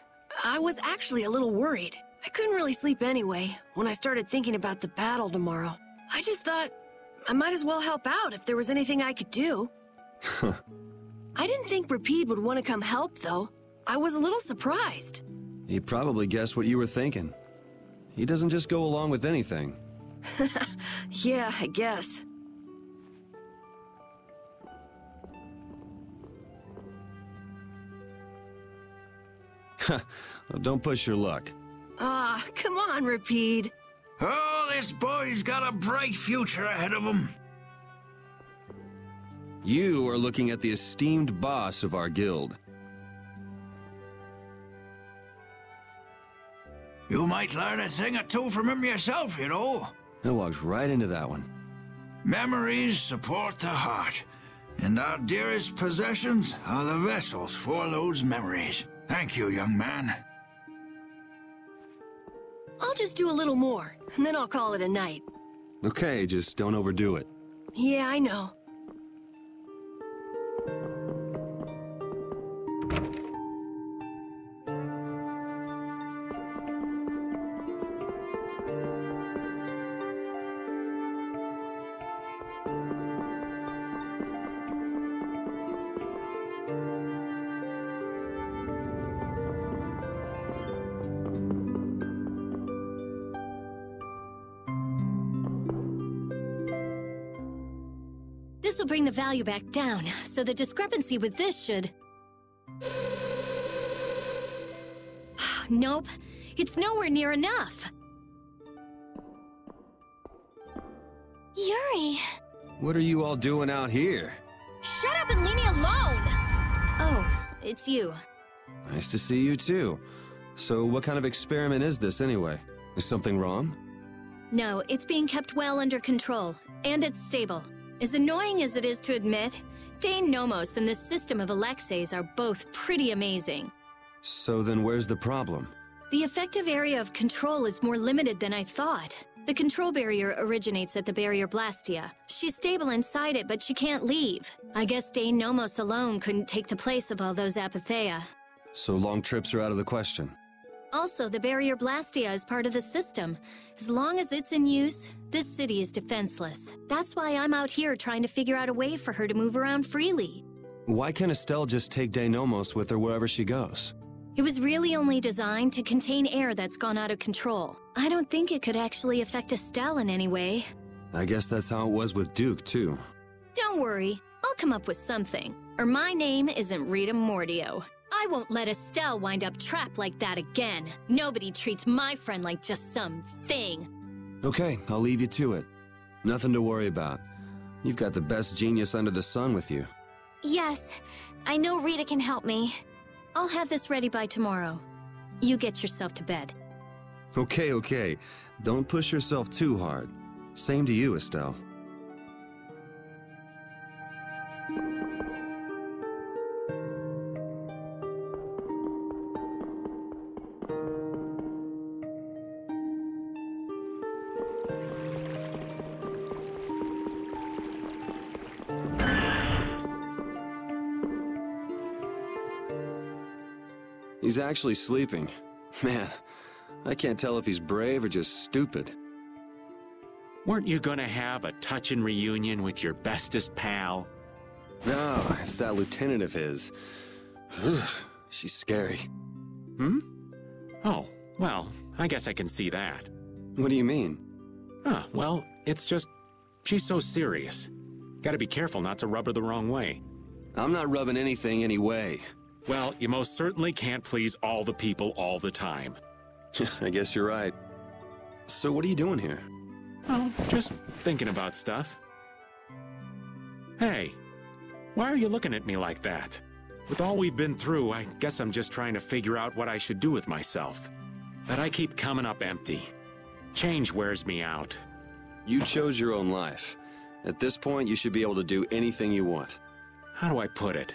I was actually a little worried. I couldn't really sleep anyway when I started thinking about the battle tomorrow. I just thought I might as well help out if there was anything I could do. I didn't think Rapide would want to come help, though. I was a little surprised. He probably guessed what you were thinking. He doesn't just go along with anything. Yeah, I guess. Well, don't push your luck. Ah, come on, Rapide. Oh, this boy's got a bright future ahead of him. You are looking at the esteemed boss of our guild. You might learn a thing or two from him yourself, you know. I walked right into that one. Memories support the heart, and our dearest possessions are the vessels for those memories. Thank you, young man. I'll just do a little more, and then I'll call it a night. Okay, just don't overdo it. Yeah, I know. This will bring the value back down, so the discrepancy with this should... Nope, it's nowhere near enough. Yuri! What are you all doing out here? Shut up and leave me alone! Oh, it's you. Nice to see you too. So what kind of experiment is this anyway? Is something wrong? No, it's being kept well under control, and it's stable. As annoying as it is to admit, Dane Nomos and this system of Alexei's are both pretty amazing. So then where's the problem? The effective area of control is more limited than I thought. The control barrier originates at the barrier Blastia. She's stable inside it, but she can't leave. I guess Dane Nomos alone couldn't take the place of all those Apatheia. So long trips are out of the question. Also, the barrier Blastia is part of the system. As long as it's in use, this city is defenseless. That's why I'm out here trying to figure out a way for her to move around freely. Why can't Estelle just take Deinomos with her wherever she goes? It was really only designed to contain air that's gone out of control. I don't think it could actually affect Estelle in any way. I guess that's how it was with Duke, too. Don't worry, I'll come up with something. Or my name isn't Rita Mordio. I won't let Estelle wind up trapped like that again. Nobody treats my friend like just some thing. Okay, I'll leave you to it. Nothing to worry about. You've got the best genius under the sun with you. Yes, I know Rita can help me. I'll have this ready by tomorrow. You get yourself to bed. Okay. Don't push yourself too hard. Same to you, Estelle. He's actually sleeping. Man, I can't tell if he's brave or just stupid. Weren't you gonna have a touching reunion with your bestest pal? No, it's that lieutenant of his. She's scary. Hmm? Oh, well, I guess I can see that. What do you mean? Well, it's just... she's so serious. Gotta be careful not to rub her the wrong way. I'm not rubbing anything any way. Well, you most certainly can't please all the people all the time. I guess you're right. So what are you doing here? Oh, just thinking about stuff. Hey, why are you looking at me like that? With all we've been through, I guess I'm just trying to figure out what I should do with myself. But I keep coming up empty. Change wears me out. You chose your own life. At this point, you should be able to do anything you want. How do I put it?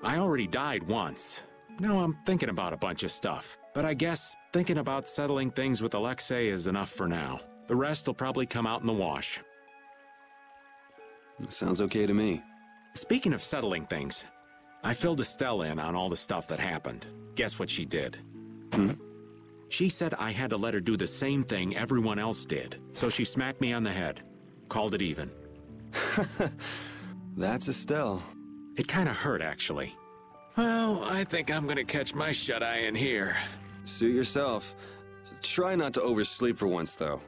I already died once. Now I'm thinking about a bunch of stuff. But I guess thinking about settling things with Alexei is enough for now. The rest will probably come out in the wash. Sounds okay to me. Speaking of settling things, I filled Estelle in on all the stuff that happened. Guess what she did? She said I had to let her do the same thing everyone else did. So she smacked me on the head. Called it even. That's Estelle. It kind of hurt, actually. Well, I think I'm gonna catch my shut-eye in here. Suit yourself. Try not to oversleep for once, though.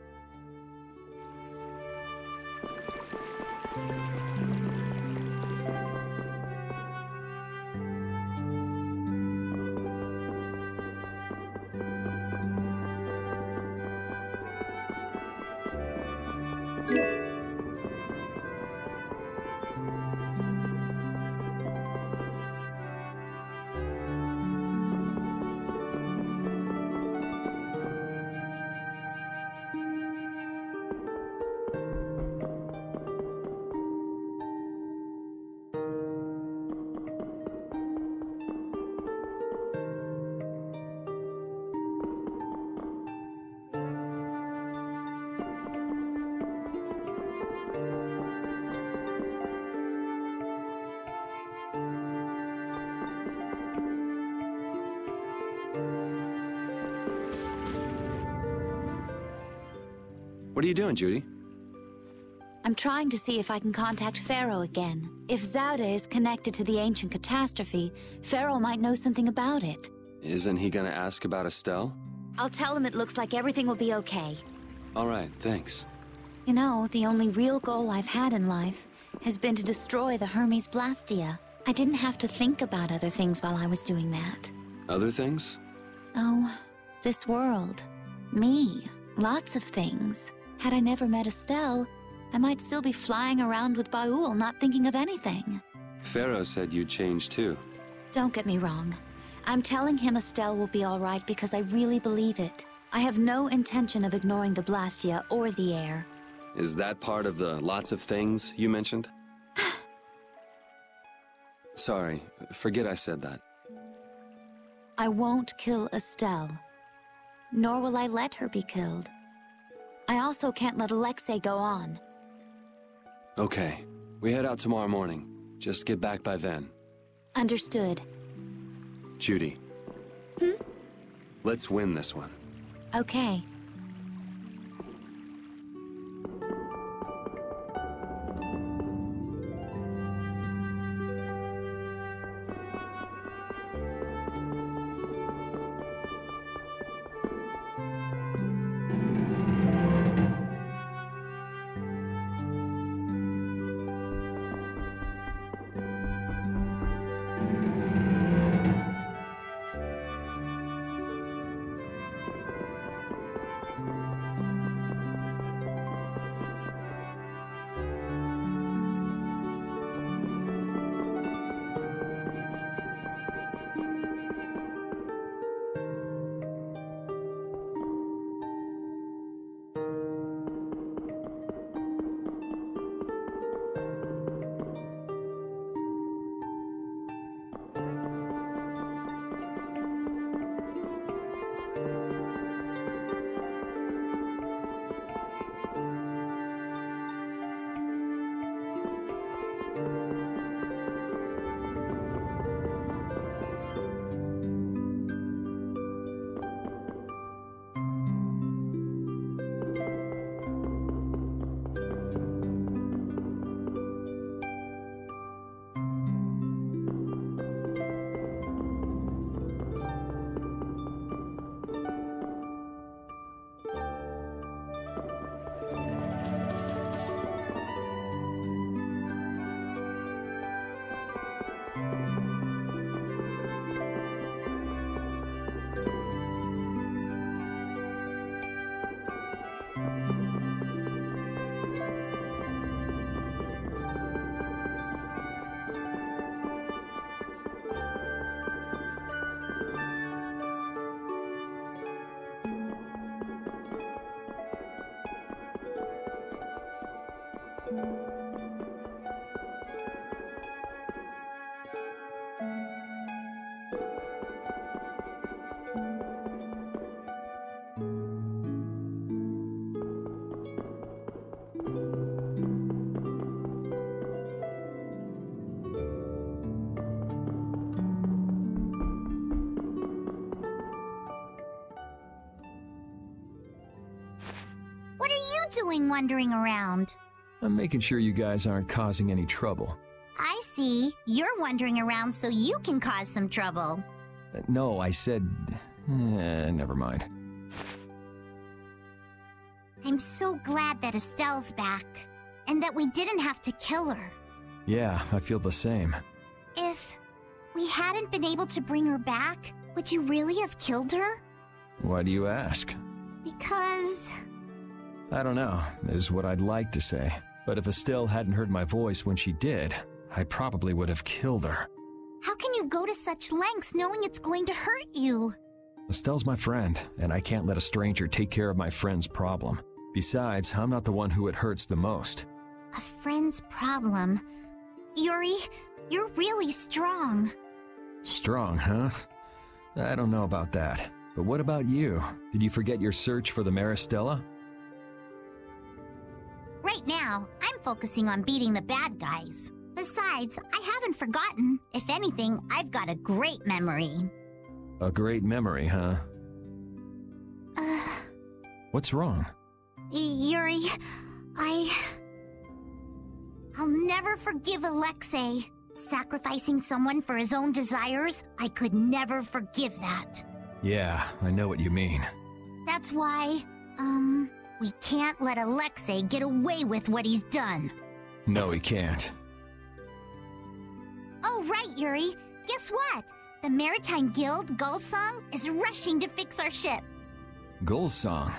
What are you doing, Judy? I'm trying to see if I can contact Pharaoh again. If Zauda is connected to the ancient catastrophe, Pharaoh might know something about it. Isn't he gonna ask about Estelle? I'll tell him it looks like everything will be okay. All right, thanks. You know, the only real goal I've had in life has been to destroy the Hermes Blastia. I didn't have to think about other things while I was doing that. Other things? Oh, this world. Me. Lots of things. Had I never met Estelle, I might still be flying around with Baul, not thinking of anything. Pharaoh said you'd change too. Don't get me wrong. I'm telling him Estelle will be all right because I really believe it. I have no intention of ignoring the Blastia or the air. Is that part of the lots of things you mentioned? Sorry, forget I said that. I won't kill Estelle. Nor will I let her be killed. I also can't let Alexei go on. Okay, we head out tomorrow morning. Just get back by then. Understood. Judy. Let's win this one. Okay. Doing wandering around? I'm making sure you guys aren't causing any trouble. I see. You're wandering around so you can cause some trouble. No, I said... never mind. I'm so glad that Estelle's back. and that we didn't have to kill her. Yeah, I feel the same. If we hadn't been able to bring her back, would you really have killed her? Why do you ask? Because... I don't know, is what I'd like to say. But if Estelle hadn't heard my voice when she did, I probably would have killed her. How can you go to such lengths knowing it's going to hurt you? Estelle's my friend, and I can't let a stranger take care of my friend's problem. Besides, I'm not the one who it hurts the most. A friend's problem? Yuri, you're really strong. Strong, huh? I don't know about that. But what about you? Did you forget your search for the Maristella? Right now, I'm focusing on beating the bad guys. Besides, I haven't forgotten. If anything, I've got a great memory. A great memory, huh? What's wrong? Yuri, I'll never forgive Alexei. Sacrificing someone for his own desires, I could never forgive that. Yeah, I know what you mean. That's why, we can't let Alexei get away with what he's done. No, he can't. Oh, right, Yuri. Guess what? The Maritime Guild, Gullsong, is rushing to fix our ship. Gullsong?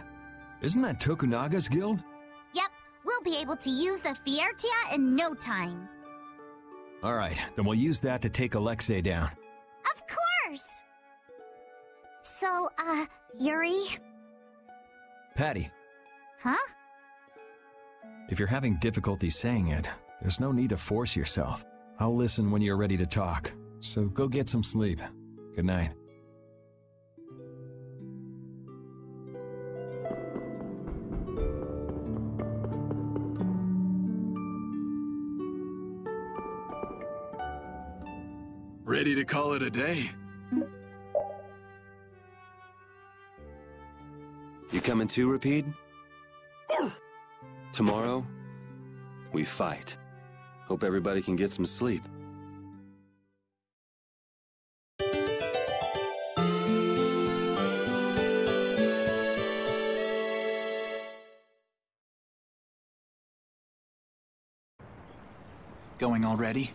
Isn't that Tokunaga's guild? Yep, we'll be able to use the Fiertia in no time. Alright, then we'll use that to take Alexei down. Of course! So, Yuri? Patty. Huh? If you're having difficulty saying it, there's no need to force yourself. I'll listen when you're ready to talk, so go get some sleep. Good night. Ready to call it a day? You coming too, Rapide? Tomorrow, we fight. Hope everybody can get some sleep. Going already?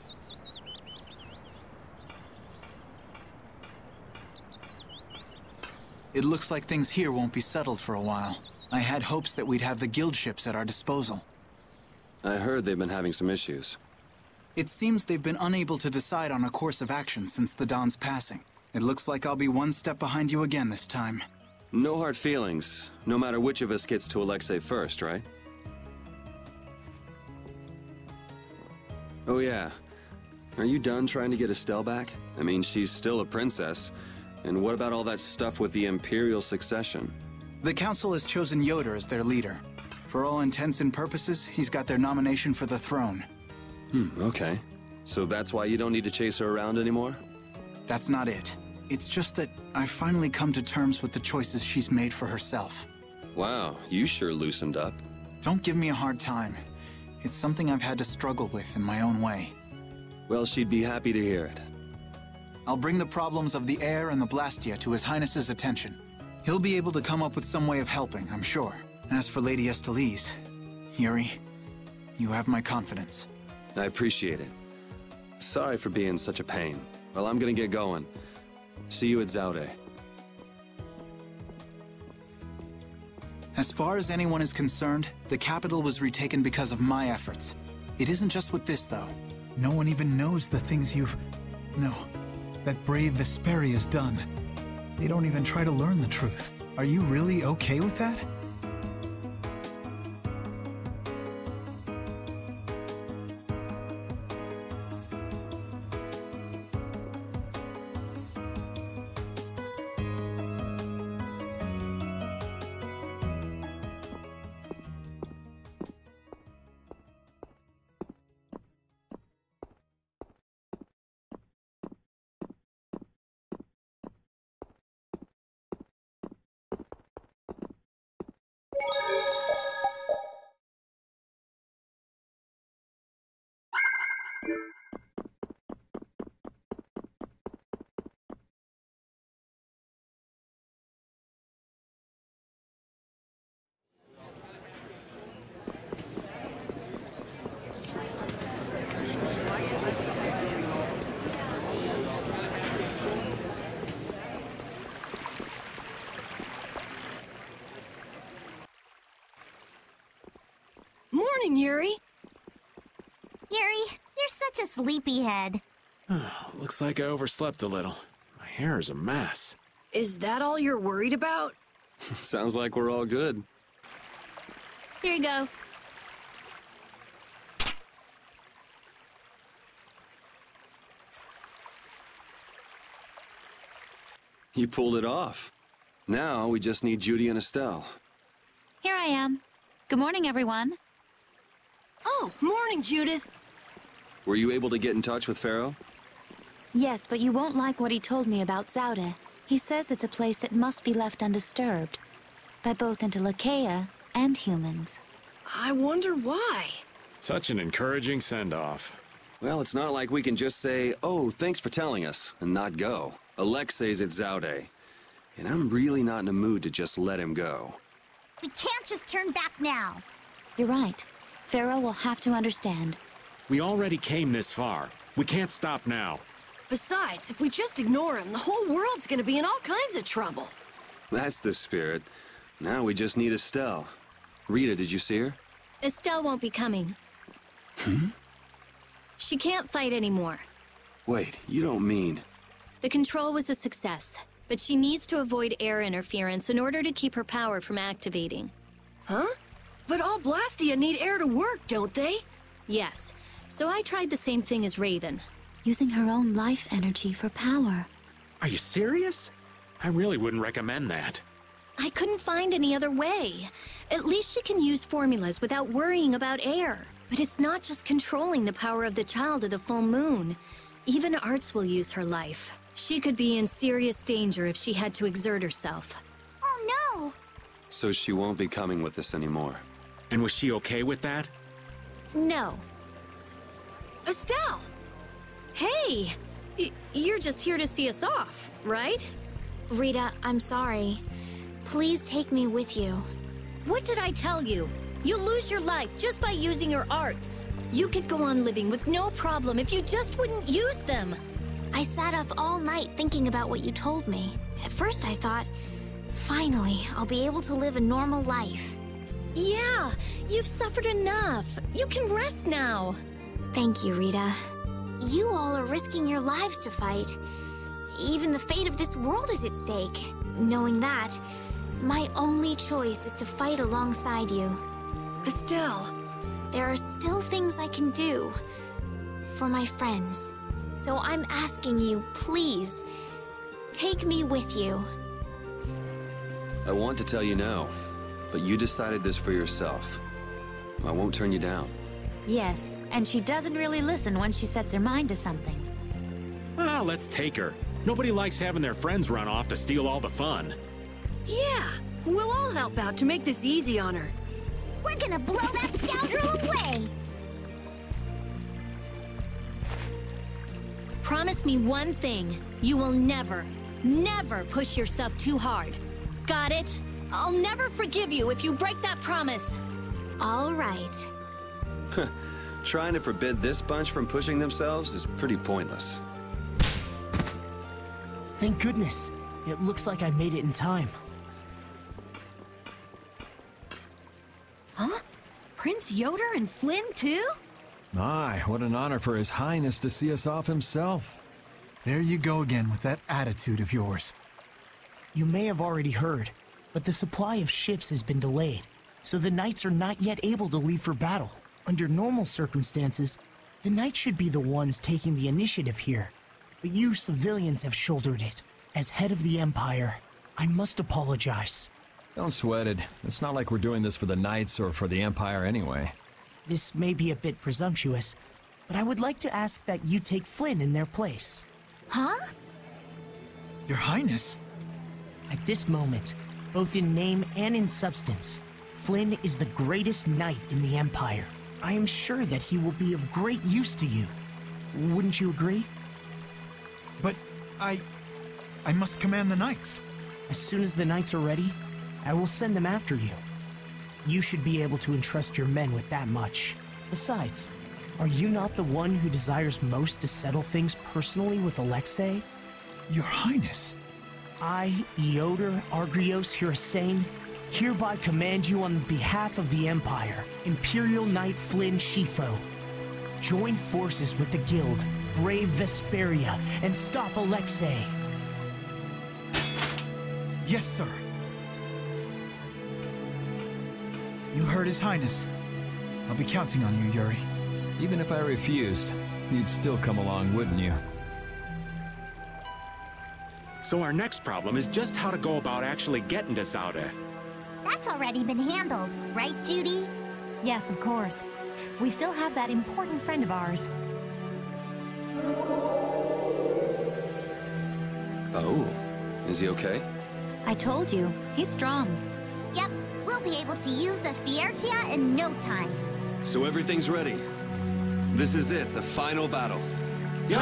It looks like things here won't be settled for a while. I had hopes that we'd have the guild ships at our disposal. I heard they've been having some issues. It seems they've been unable to decide on a course of action since the Dawn's passing. It looks like I'll be one step behind you again this time. No hard feelings, no matter which of us gets to Alexei first, right? Oh yeah. Are you done trying to get Estelle back? I mean, she's still a princess. And what about all that stuff with the Imperial succession? The Council has chosen Yoder as their leader. For all intents and purposes, he's got their nomination for the throne. Okay. So that's why you don't need to chase her around anymore? That's not it. It's just that I've finally come to terms with the choices she's made for herself. Wow, you sure loosened up. Don't give me a hard time. It's something I've had to struggle with in my own way. Well, she'd be happy to hear it. I'll bring the problems of the air and the Blastia to His Highness's attention. He'll be able to come up with some way of helping, I'm sure. As for Lady Estellise, Yuri, you have my confidence. I appreciate it. Sorry for being such a pain. Well, I'm gonna get going. See you at Zaude. As far as anyone is concerned, the capital was retaken because of my efforts. It isn't just with this, though. No one even knows the things that brave Vesperia's done. They don't even try to learn the truth. Are you really okay with that? Morning, Yuri. Yuri, you're such a sleepyhead. Looks like I overslept a little. My hair is a mess. Is that all you're worried about? Sounds like we're all good. Here you go. You pulled it off. Now we just need Judy and Estelle. Here I am. Good morning, everyone. Oh, morning, Judith. Were you able to get in touch with Pharaoh? Yes, but you won't like what he told me about Zopheir. He says it's a place that must be left undisturbed by both Intellekea and humans. I wonder why. Such an encouraging send-off. Well, it's not like we can just say, oh, thanks for telling us, and not go. Alexei's at Zopheir, and I'm really not in a mood to just let him go. We can't just turn back now. You're right. Pharaoh will have to understand. We already came this far. We can't stop now. Besides, if we just ignore him, the whole world's gonna be in all kinds of trouble. That's the spirit. Now we just need Estelle. Rita, did you see her? Estelle won't be coming. She can't fight anymore. Wait, you don't mean... The control was a success, but she needs to avoid air interference in order to keep her power from activating. Huh? But all Blastia need air to work, don't they? Yes, so I tried the same thing as Raven. Using her own life energy for power. Are you serious? I really wouldn't recommend that. I couldn't find any other way. At least she can use formulas without worrying about air. But it's not just controlling the power of the child of the full moon. Even Arts will use her life. She could be in serious danger if she had to exert herself. Oh no! So she won't be coming with us anymore. And was she okay with that? No. Estelle! Hey! You're just here to see us off, right? Rita, I'm sorry. Please take me with you. What did I tell you? You'll lose your life just by using your arts. You could go on living with no problem if you just wouldn't use them. I sat up all night thinking about what you told me. At first I thought, finally, I'll be able to live a normal life. Yeah, you've suffered enough. You can rest now. Thank you, Rita. You all are risking your lives to fight. Even the fate of this world is at stake. Knowing that, my only choice is to fight alongside you. Estelle. There are still things I can do for my friends. So I'm asking you, please, take me with you. I want to tell you no, but you decided this for yourself. I won't turn you down. Yes, and she doesn't really listen when she sets her mind to something. Well, let's take her. Nobody likes having their friends run off to steal all the fun. Yeah, we'll all help out to make this easy on her. We're gonna blow that scoundrel away! Promise me one thing. You will never, never push yourself too hard. Got it? I'll never forgive you if you break that promise. All right. Trying to forbid this bunch from pushing themselves is pretty pointless. Thank goodness. It looks like I made it in time. Huh? Prince Yoder and Flynn, too? My, what an honor for His Highness to see us off himself. There you go again with that attitude of yours. You may have already heard, but the supply of ships has been delayed, so the Knights are not yet able to leave for battle. Under normal circumstances, the Knights should be the ones taking the initiative here, but you civilians have shouldered it. As head of the Empire, I must apologize. Don't sweat it. It's not like we're doing this for the Knights or for the Empire anyway. This may be a bit presumptuous, but I would like to ask that you take Flynn in their place. Huh? Your Highness? At this moment, both in name and in substance, Flynn is the greatest knight in the Empire. I am sure that he will be of great use to you. Wouldn't you agree? But I must command the Knights. As soon as the Knights are ready, I will send them after you. You should be able to entrust your men with that much. Besides, are you not the one who desires most to settle things personally with Alexei? Your Highness. I, Yoder Argrios Hyrasane, hereby command you on behalf of the Empire, Imperial Knight Flynn Shifo. Join forces with the Guild, brave Vesperia, and stop Alexei. Yes, sir. You heard His Highness. I'll be counting on you, Yuri. Even if I refused, you'd still come along, wouldn't you? So our next problem is just how to go about actually getting to Zopheir. That's already been handled, right, Judy? Yes, of course. We still have that important friend of ours. Baul, is he okay? I told you, he's strong. Yep, we'll be able to use the Fiertia in no time. So everything's ready. This is it, the final battle. Yeah.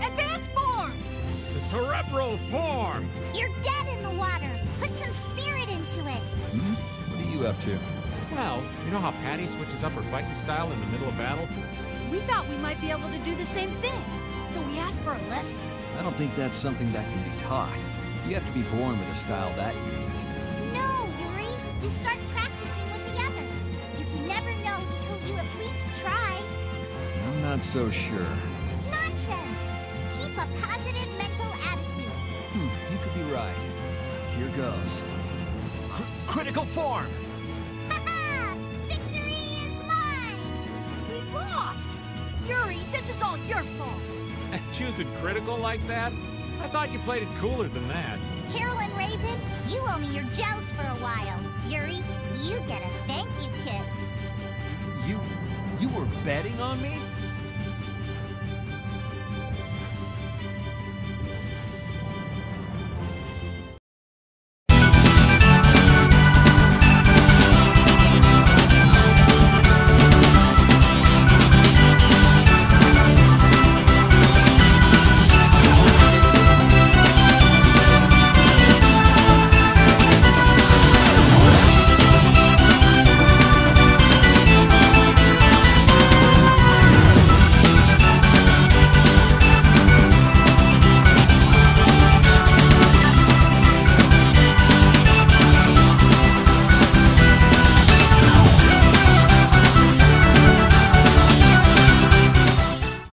Advanced form! Cerebral form! You're dead in the water. Put some spirit into it. What are you up to? Well, you know how Patty switches up her fighting style in the middle of battle? We thought we might be able to do the same thing, so we asked for a lesson. I don't think that's something that can be taught. You have to be born with a style that unique. No, Yuri. You start practicing with the others. You can never know until you at least try. I'm not so sure. Nonsense! Keep a positive mental attitude. You could be right. Here goes. Critical form! Haha! Victory is mine! We lost! Yuri, this is all your fault! Choosing critical like that? I thought you played it cooler than that. Carol and Raven, you owe me your gels for a while. Yuri, you get a thank you kiss. You were betting on me?